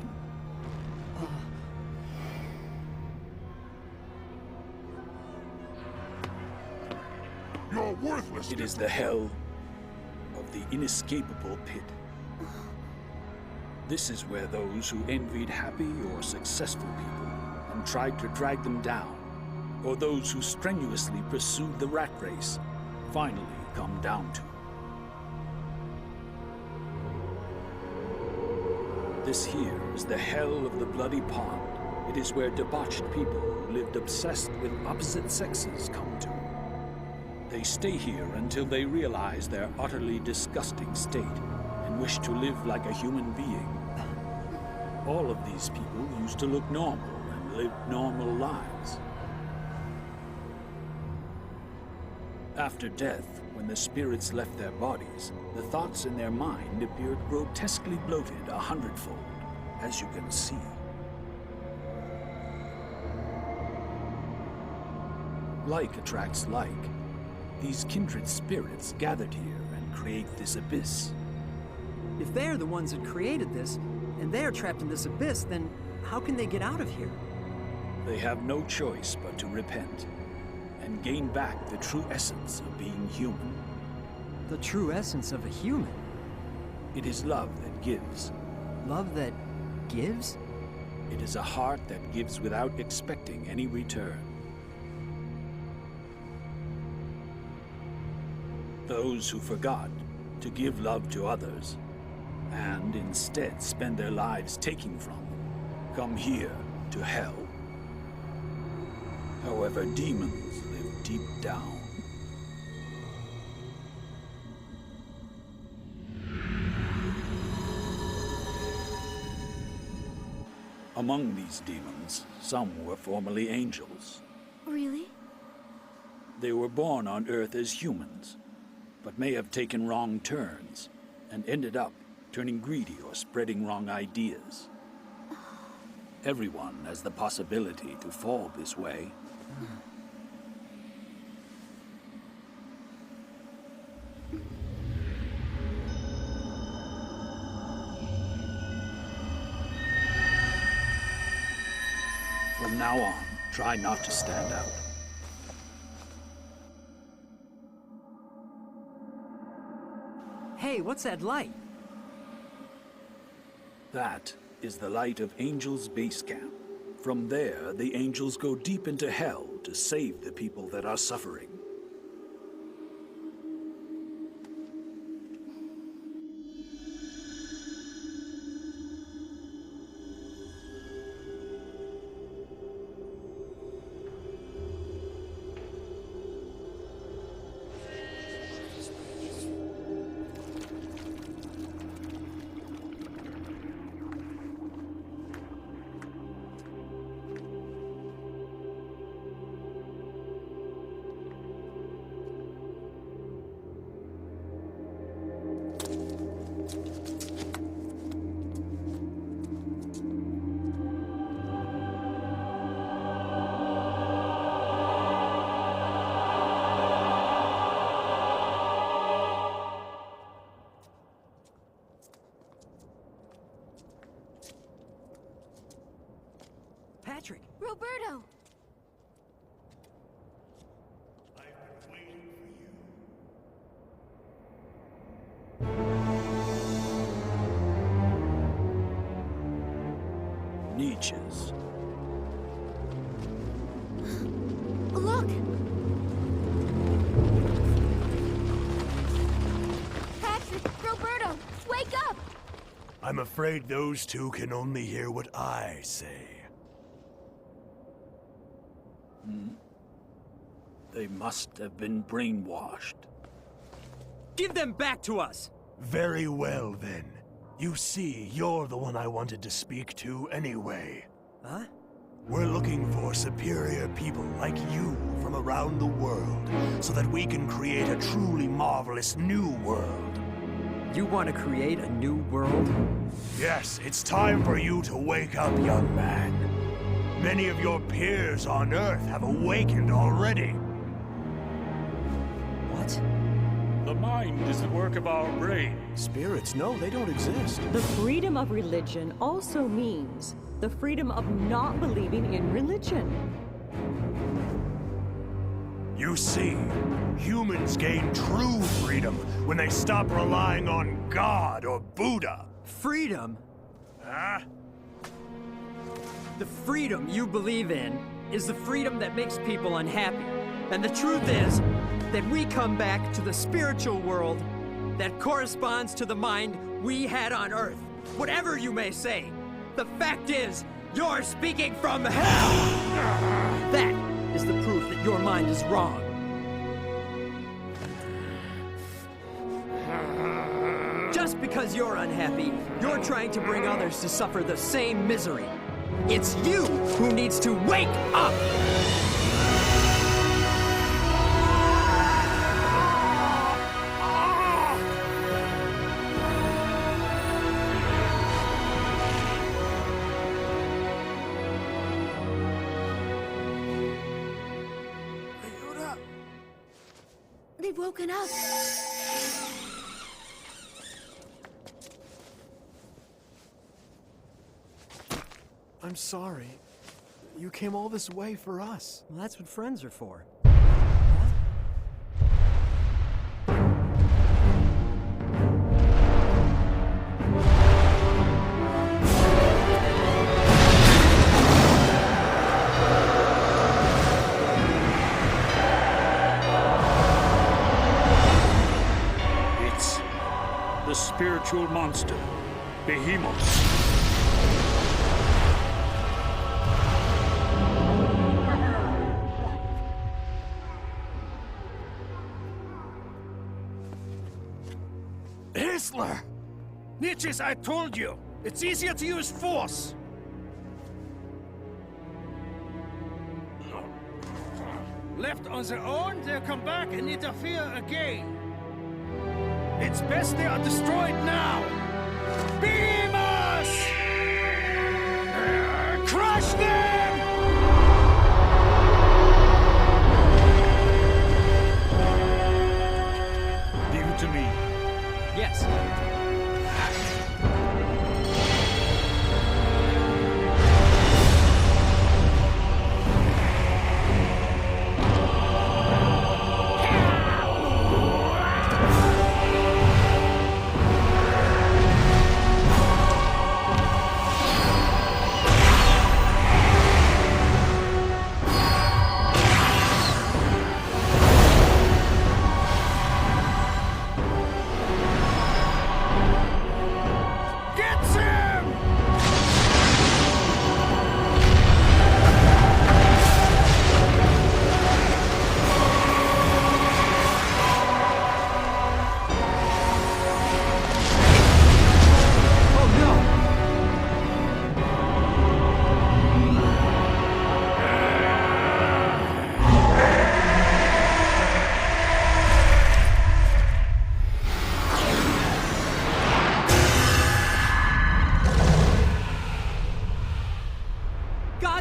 You're worthless. It is the hell of the inescapable pit. This is where those who envied happy or successful people and tried to drag them down, or those who strenuously pursued the rat race, finally come down to. This here is the hell of the bloody pond. It is where debauched people who lived obsessed with opposite sexes come to. They stay here until they realize their utterly disgusting state and wish to live like a human being. All of these people used to look normal and lived normal lives. After death, when the spirits left their bodies, the thoughts in their mind appeared grotesquely bloated 100-fold, as you can see. Like attracts like. These kindred spirits gathered here and create this abyss. If they're the ones that created this, and they're trapped in this abyss, then how can they get out of here? They have no choice but to repent and gain back the true essence of being human. The true essence of a human? It is love that gives. Love that gives? It is a heart that gives without expecting any return. Those who forgot to give love to others and instead spend their lives taking from them come here to hell. However, demons live deep down. Among these demons, some were formerly angels. Really? They were born on Earth as humans, but may have taken wrong turns and ended up turning greedy or spreading wrong ideas. Everyone has the possibility to fall this way. From now on, try not to stand out. Hey, what's that light? That is the light of Angels' base camp. From there, the angels go deep into hell to save the people that are suffering. Patrick! Roberto! Niches. Look! Patrick! Roberto! Wake up! I'm afraid those two can only hear what I say. They must have been brainwashed. Give them back to us! Very well, then. You see, you're the one I wanted to speak to anyway. Huh? We're looking for superior people like you from around the world, so that we can create a truly marvelous new world. You want to create a new world? Yes, it's time for you to wake up, young man. Many of your peers on Earth have awakened already. What? The mind is the work of our brain. Spirits, no, they don't exist. The freedom of religion also means the freedom of not believing in religion. You see, humans gain true freedom when they stop relying on God or Buddha. Freedom? Huh? The freedom you believe in is the freedom that makes people unhappy. And the truth is that we come back to the spiritual world that corresponds to the mind we had on Earth. Whatever you may say, the fact is, you're speaking from hell! That is the proof that your mind is wrong. Just because you're unhappy, you're trying to bring others to suffer the same misery. It's you who needs to wake up! They've woken up. I'm sorry. You came all this way for us. Well, that's what friends are for. The spiritual monster, Behemoth. Whistler! Niches, I told you! It's easier to use force! Left on their own, they'll come back and interfere again. It's best they are destroyed now! Beam us! Crush them! Leave it to me. Yes.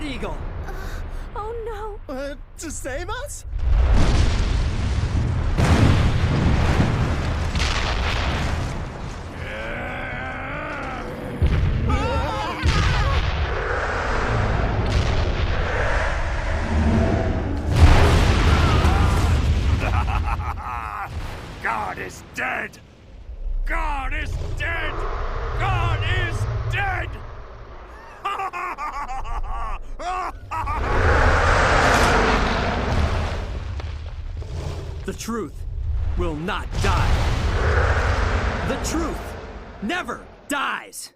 eagle! Oh no! To save us? God is dead! God is dead! God is dead! The truth will not die. The truth never dies.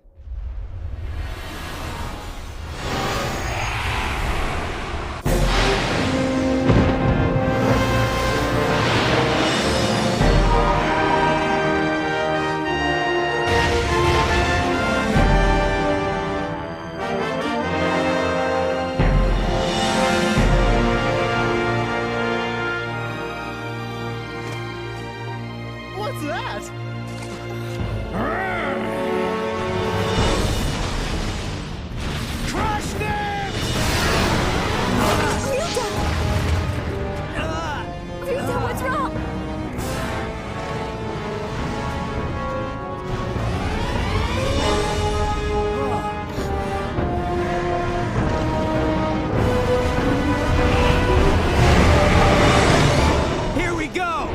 What's that? Crush them! Ryuta, what's wrong? Here we go!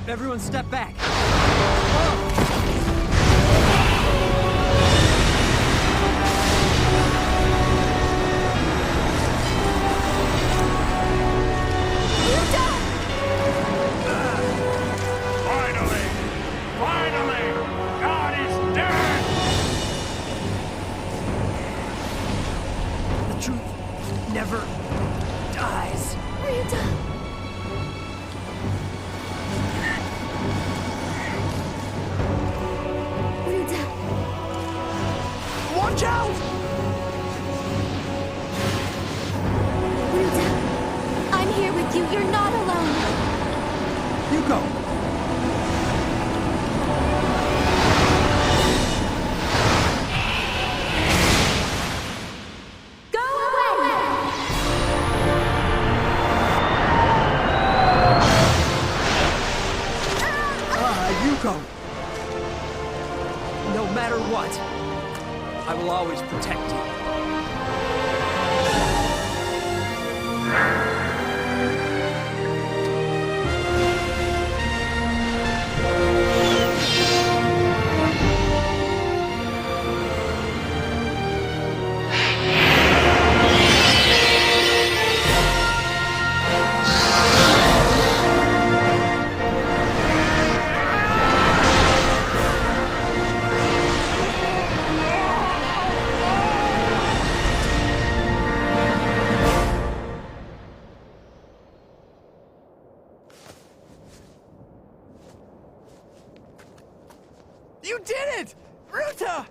Everyone step back. Finally! Finally! God is dead! The truth never dies. Ryuta! Ryuta! Watch out! Ryuta! I'm here with you. You're not alone. You go. Go away! Yuko. No matter what, I will always protect you. You did it! Ryuta!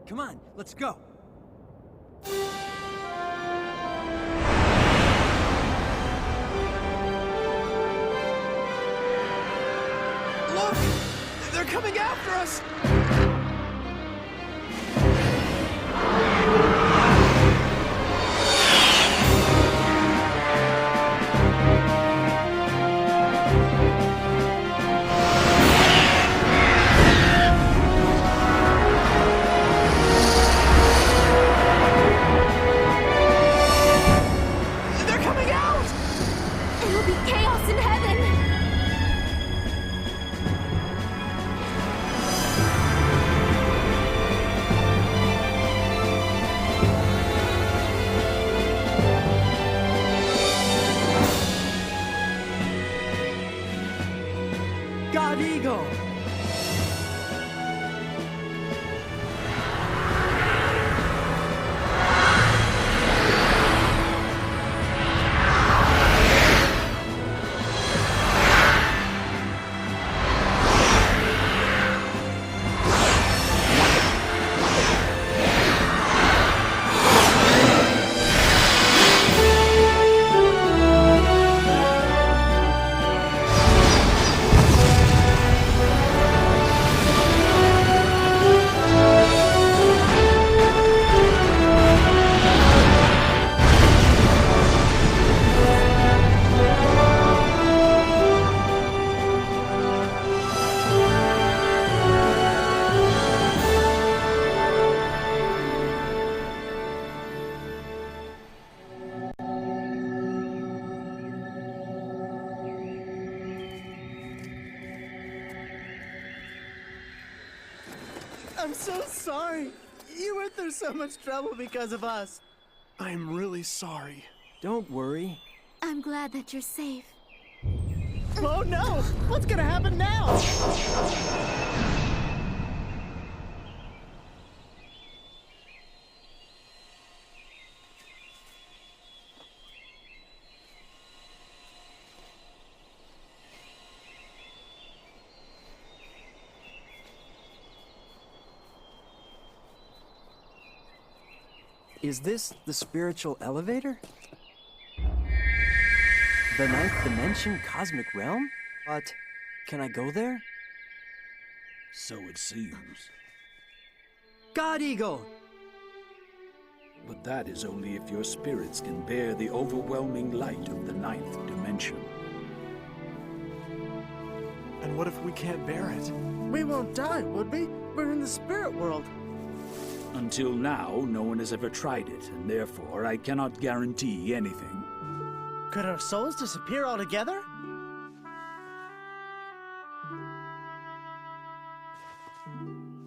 Come on, let's go. Look! They're coming after us! It'll be chaos in heaven! I'm so sorry. You went through so much trouble because of us. I'm really sorry. Don't worry. I'm glad that you're safe. Oh no! What's gonna happen now? Is this the spiritual elevator? The ninth dimension cosmic realm? But can I go there? So it seems. God Eagle! But that is only if your spirits can bear the overwhelming light of the ninth dimension. And what if we can't bear it? We won't die, would we? We're in the spirit world. Until now, no one has ever tried it, and therefore I cannot guarantee anything. Could our souls disappear altogether?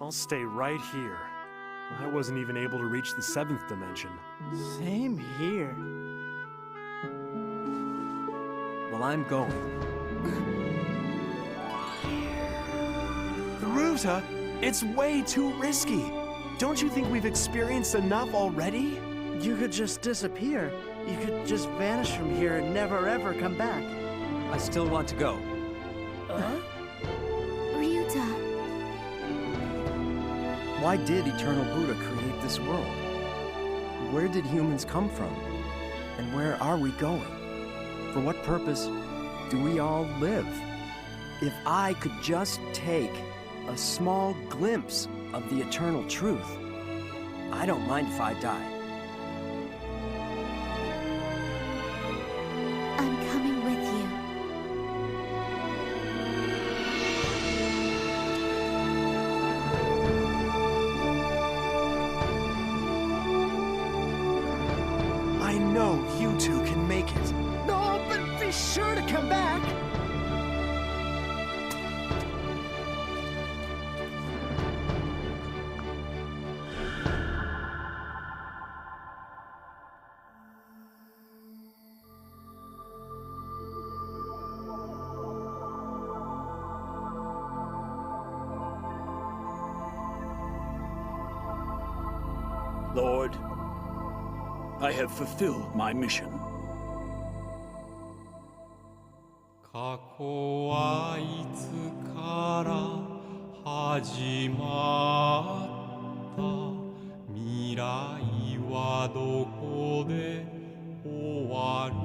I'll stay right here. I wasn't even able to reach the 7th dimension. Same here. Well, I'm going. Ruta, it's way too risky. Don't you think we've experienced enough already? You could just disappear. You could just vanish from here and never ever come back. I still want to go. Ryuta. Why did Eternal Buddha create this world? Where did humans come from? And where are we going? For what purpose do we all live? If I could just take a small glimpse of the eternal truth, I don't mind if I die. I'm coming with you. I know you two can make it. No, but be sure to come back. Lord, I have fulfilled my mission. 過去はいつから始まった未来はどこで終わる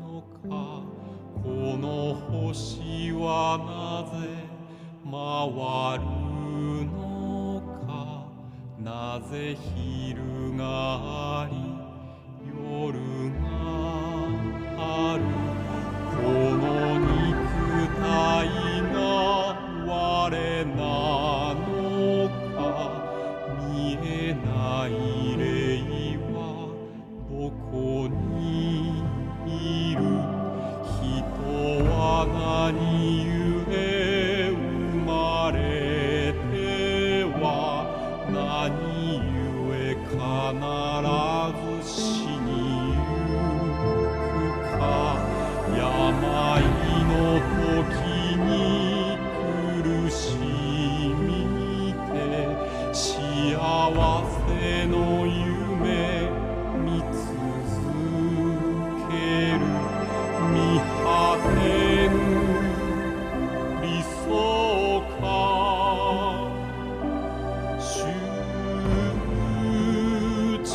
のかこの星はなぜ回るのかなぜ昼があり夜があるこの肉体が我なのか見えない霊はどこにいる人は何故生まれては何故必ず死にゆくか病の時に苦しみて幸せの夢見続ける見果てぬ理想か執着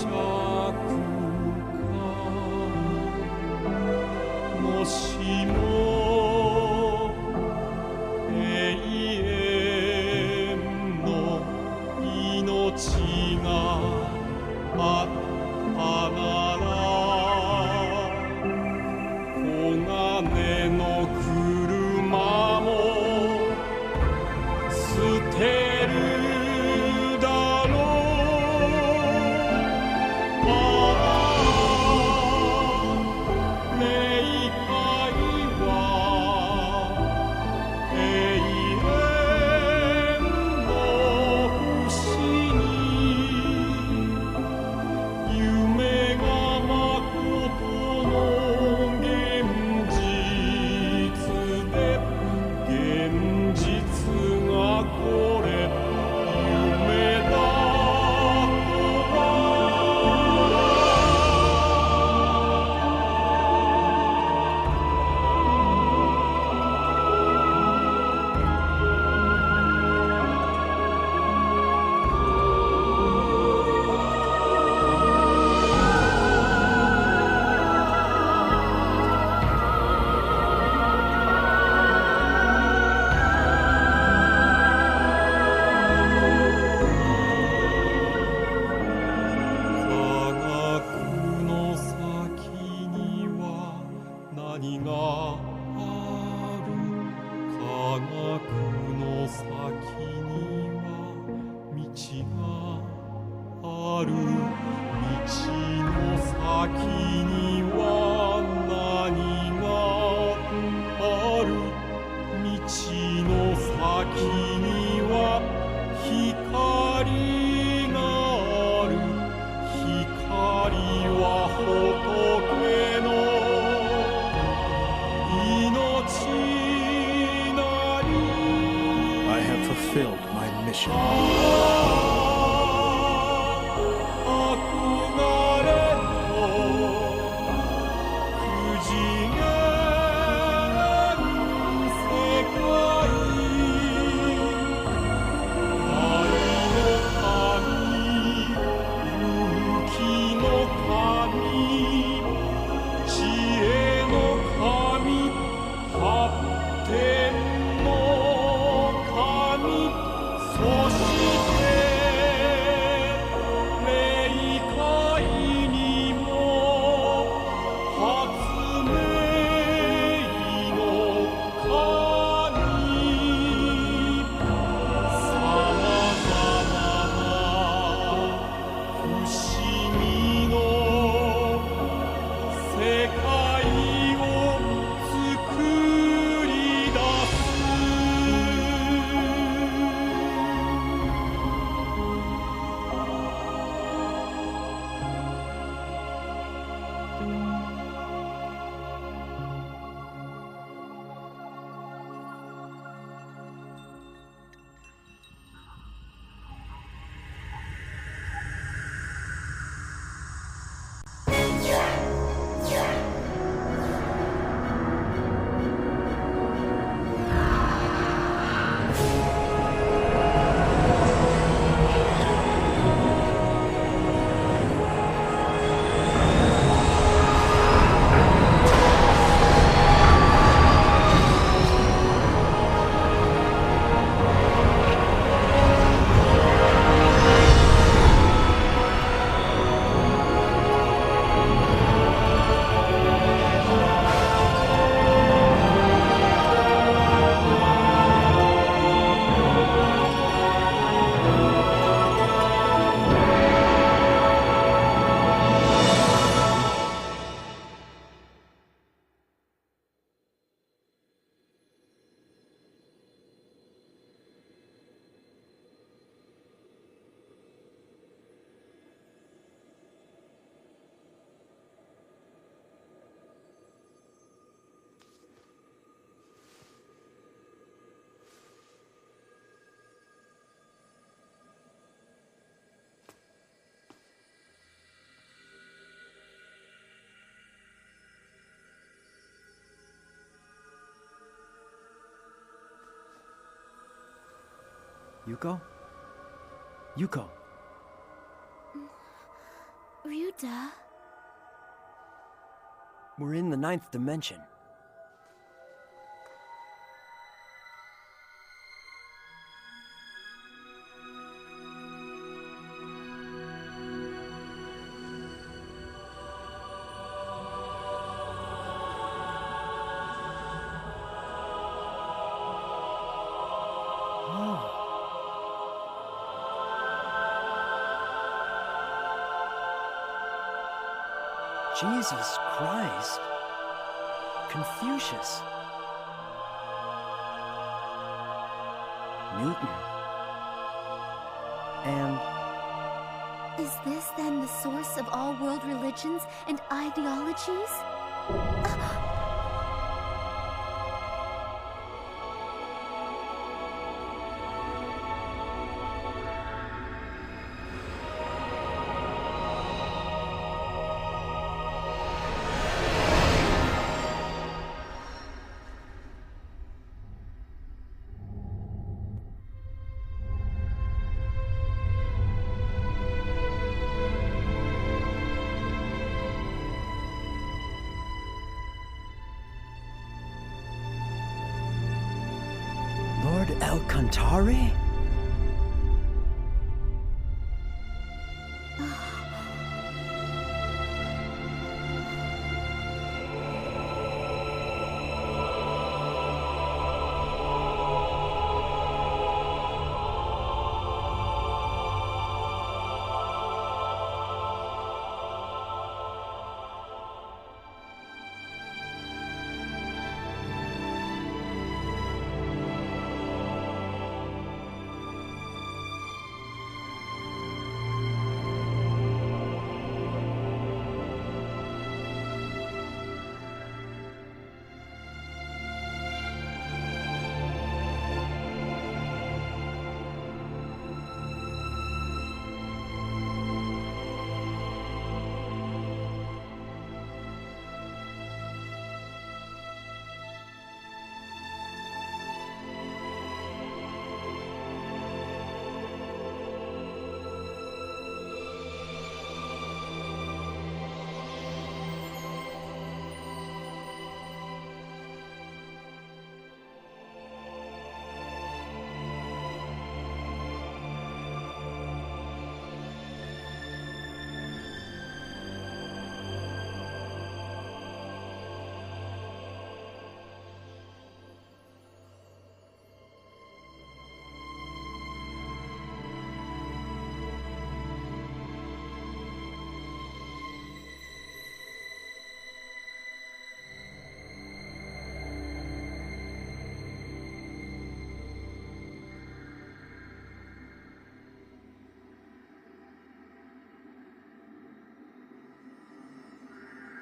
もしも永遠の命がある道の先には何がある道の先には光がある光は仏の命なり I have fulfilled my mission. Yuko? Yuko. Ryuta? We're in the 9th dimension. Jesus Christ. Confucius. Newton. And... Is this then the source of all world religions and ideologies? Lord El Cantare?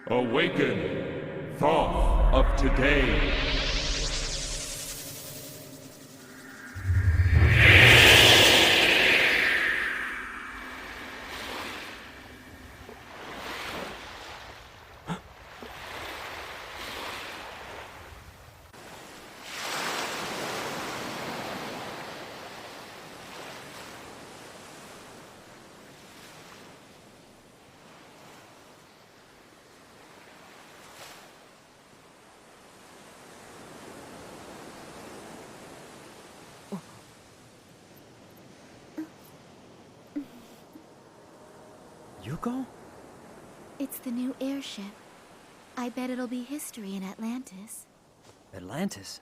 Awaken, Thoth of today. Yuko? It's the new airship. I bet it'll be history in Atlantis. Atlantis?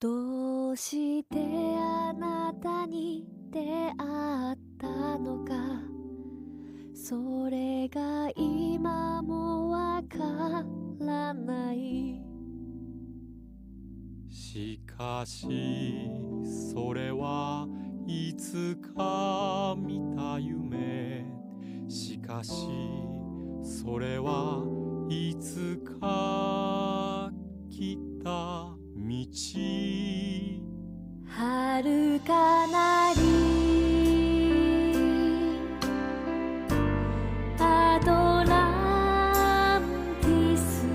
どうしてあなたに出会ったのかそれが今もわからないしかしそれはいつか見た夢しかしそれはいつか来た道遥かなりアトランティス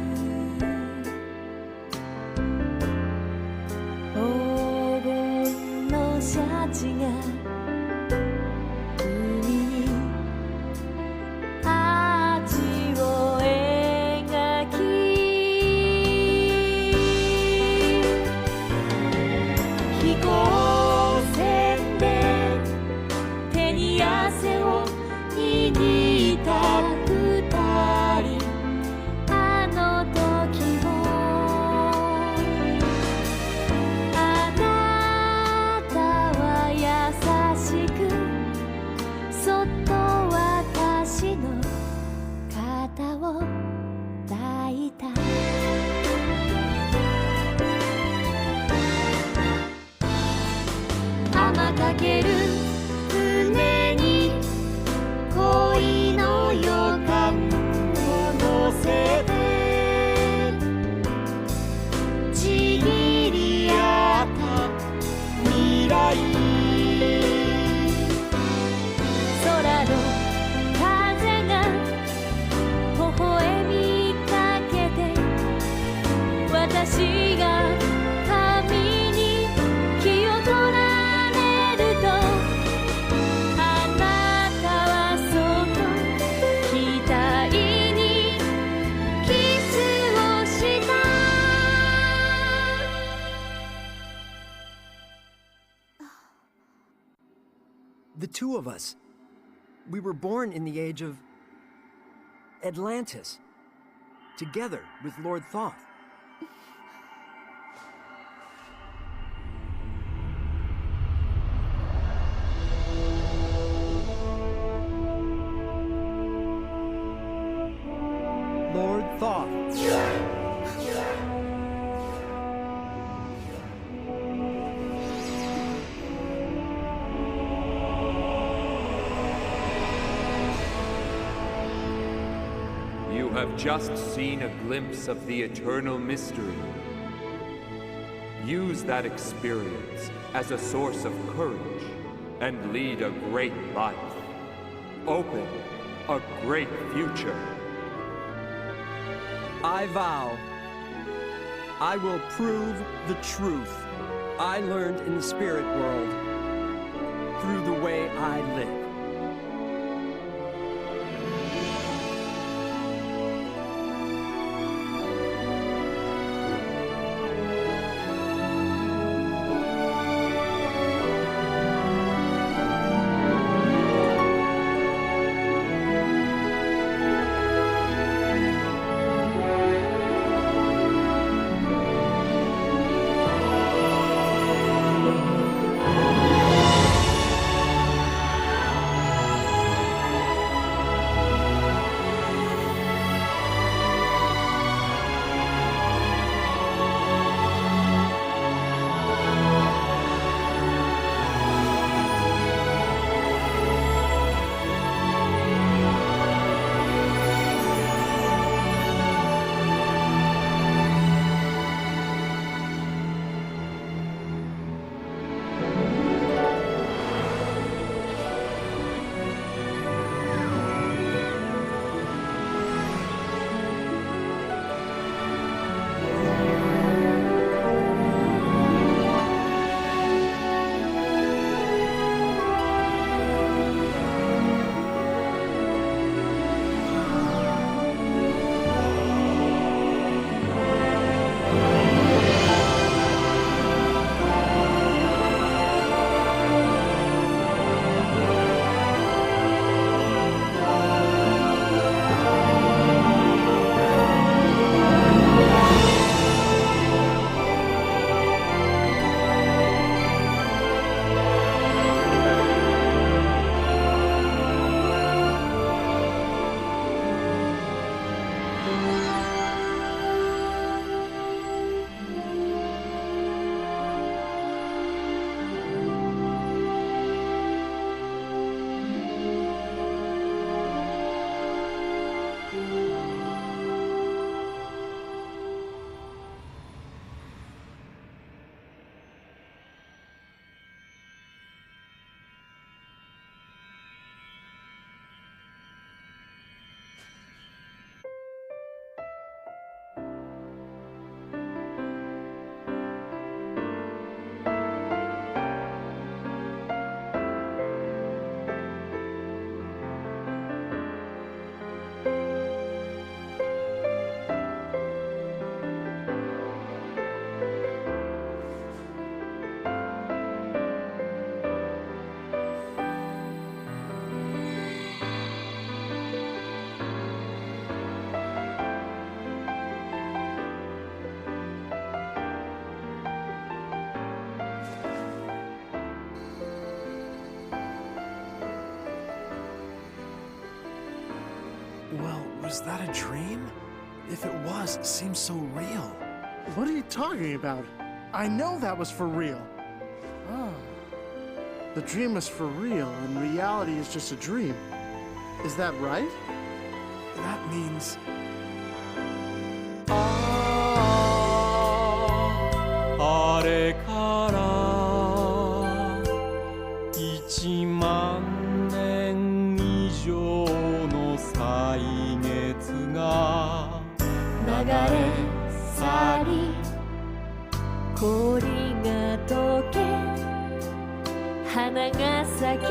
黄金のシャチが海に味を描き飛行船で手に汗を握った二人あの時もあなたは優しくそっと私の肩を抱いた天かける船に恋の予感を乗せてちぎり合った未来空の風が微笑みかけて私が髪に気を取られるとあなたはそっと額にキスをした The two of us. We were born in the age of Atlantis, together with Lord Thoth. Lord Thoth. You have just seen a glimpse of the eternal mystery. Use that experience as a source of courage and lead a great life. Open a great future. I vow I will prove the truth I learned in the spirit world through the way I live. Well, was that a dream? If it was, it seems so real. What are you talking about? I know that was for real. The dream was for real, and reality is just a dream. Is that right? That means... あれから1万年以上の歳月が流れ去り氷が溶け花が咲き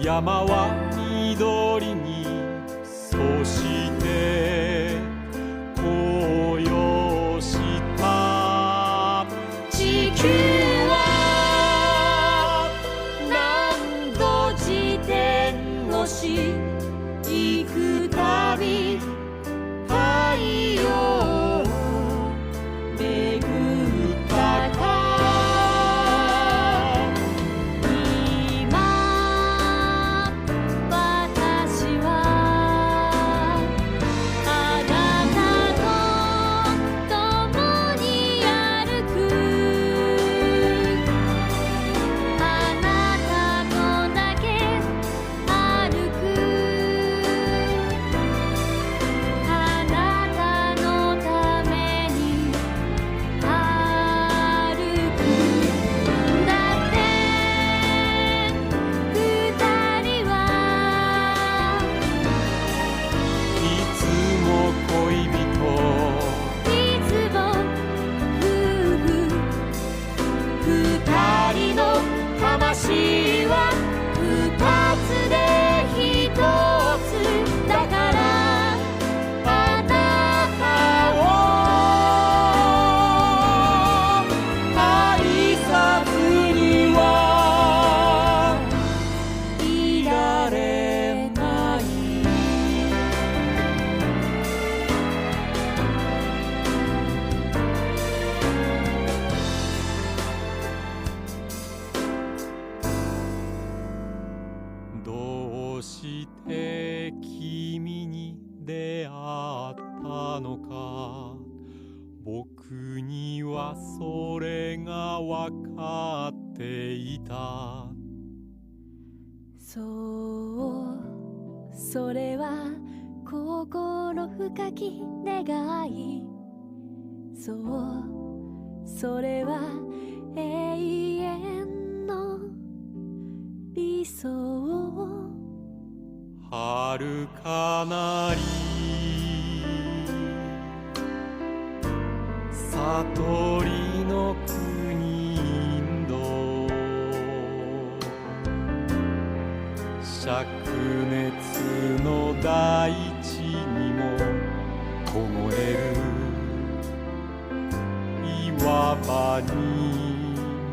山は緑にそして紅葉した地球は何度自転をし行くたび太陽を巡ったかどうして君に出会ったのか僕にはそれが分かっていたそうそれは心深き願いそうそれは永遠の理想遥かなり悟りの国インド灼熱の大地にも凍える岩場に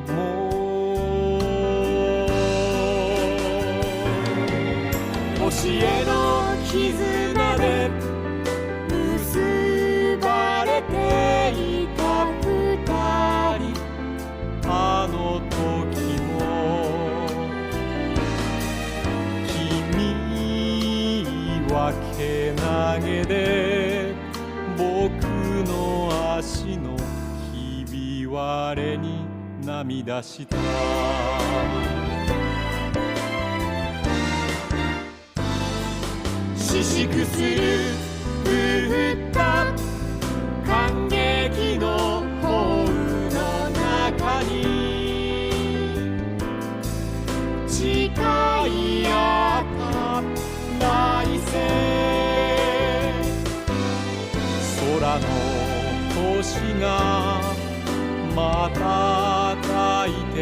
も星への絆で結ばれていた二人あの時も君はけなげで僕の足のひび割れに涙した唏噓するブッダ感激のホールの中に誓い合った来世空の星が瞬いて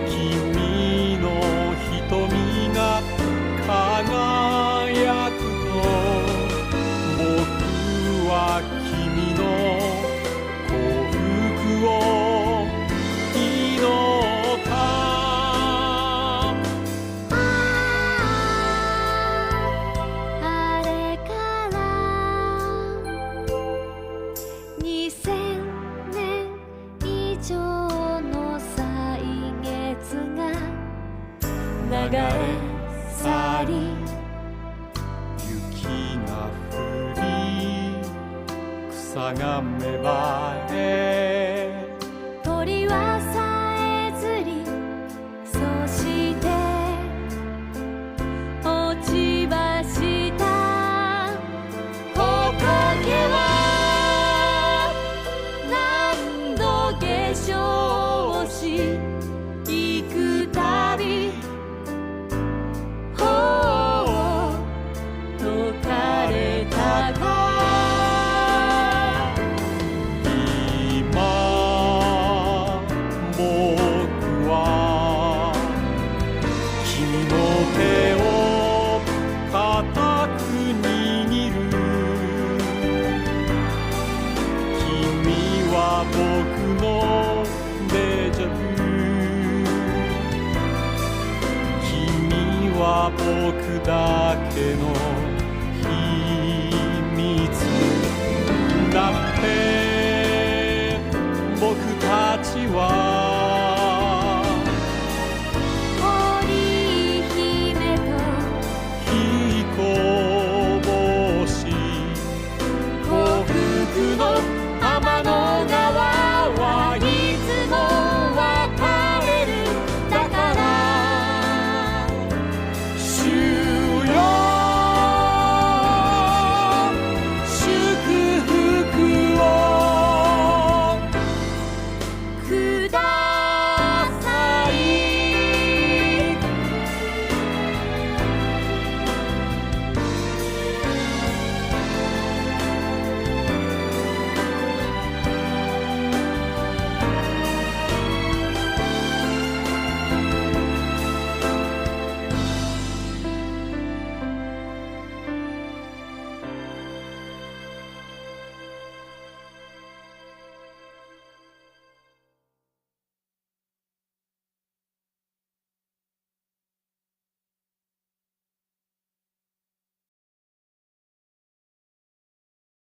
君の瞳が輝くと僕は君の幸福を祈ったあれから2000年以上の歳月が流れ去りが降り草が芽生え鳥はさえずりそして落ち葉した木陰は何度化粧し行くたびほう解かれたか今僕は君の手を固く握る君は僕のデジャブ君は僕だけの秘密だ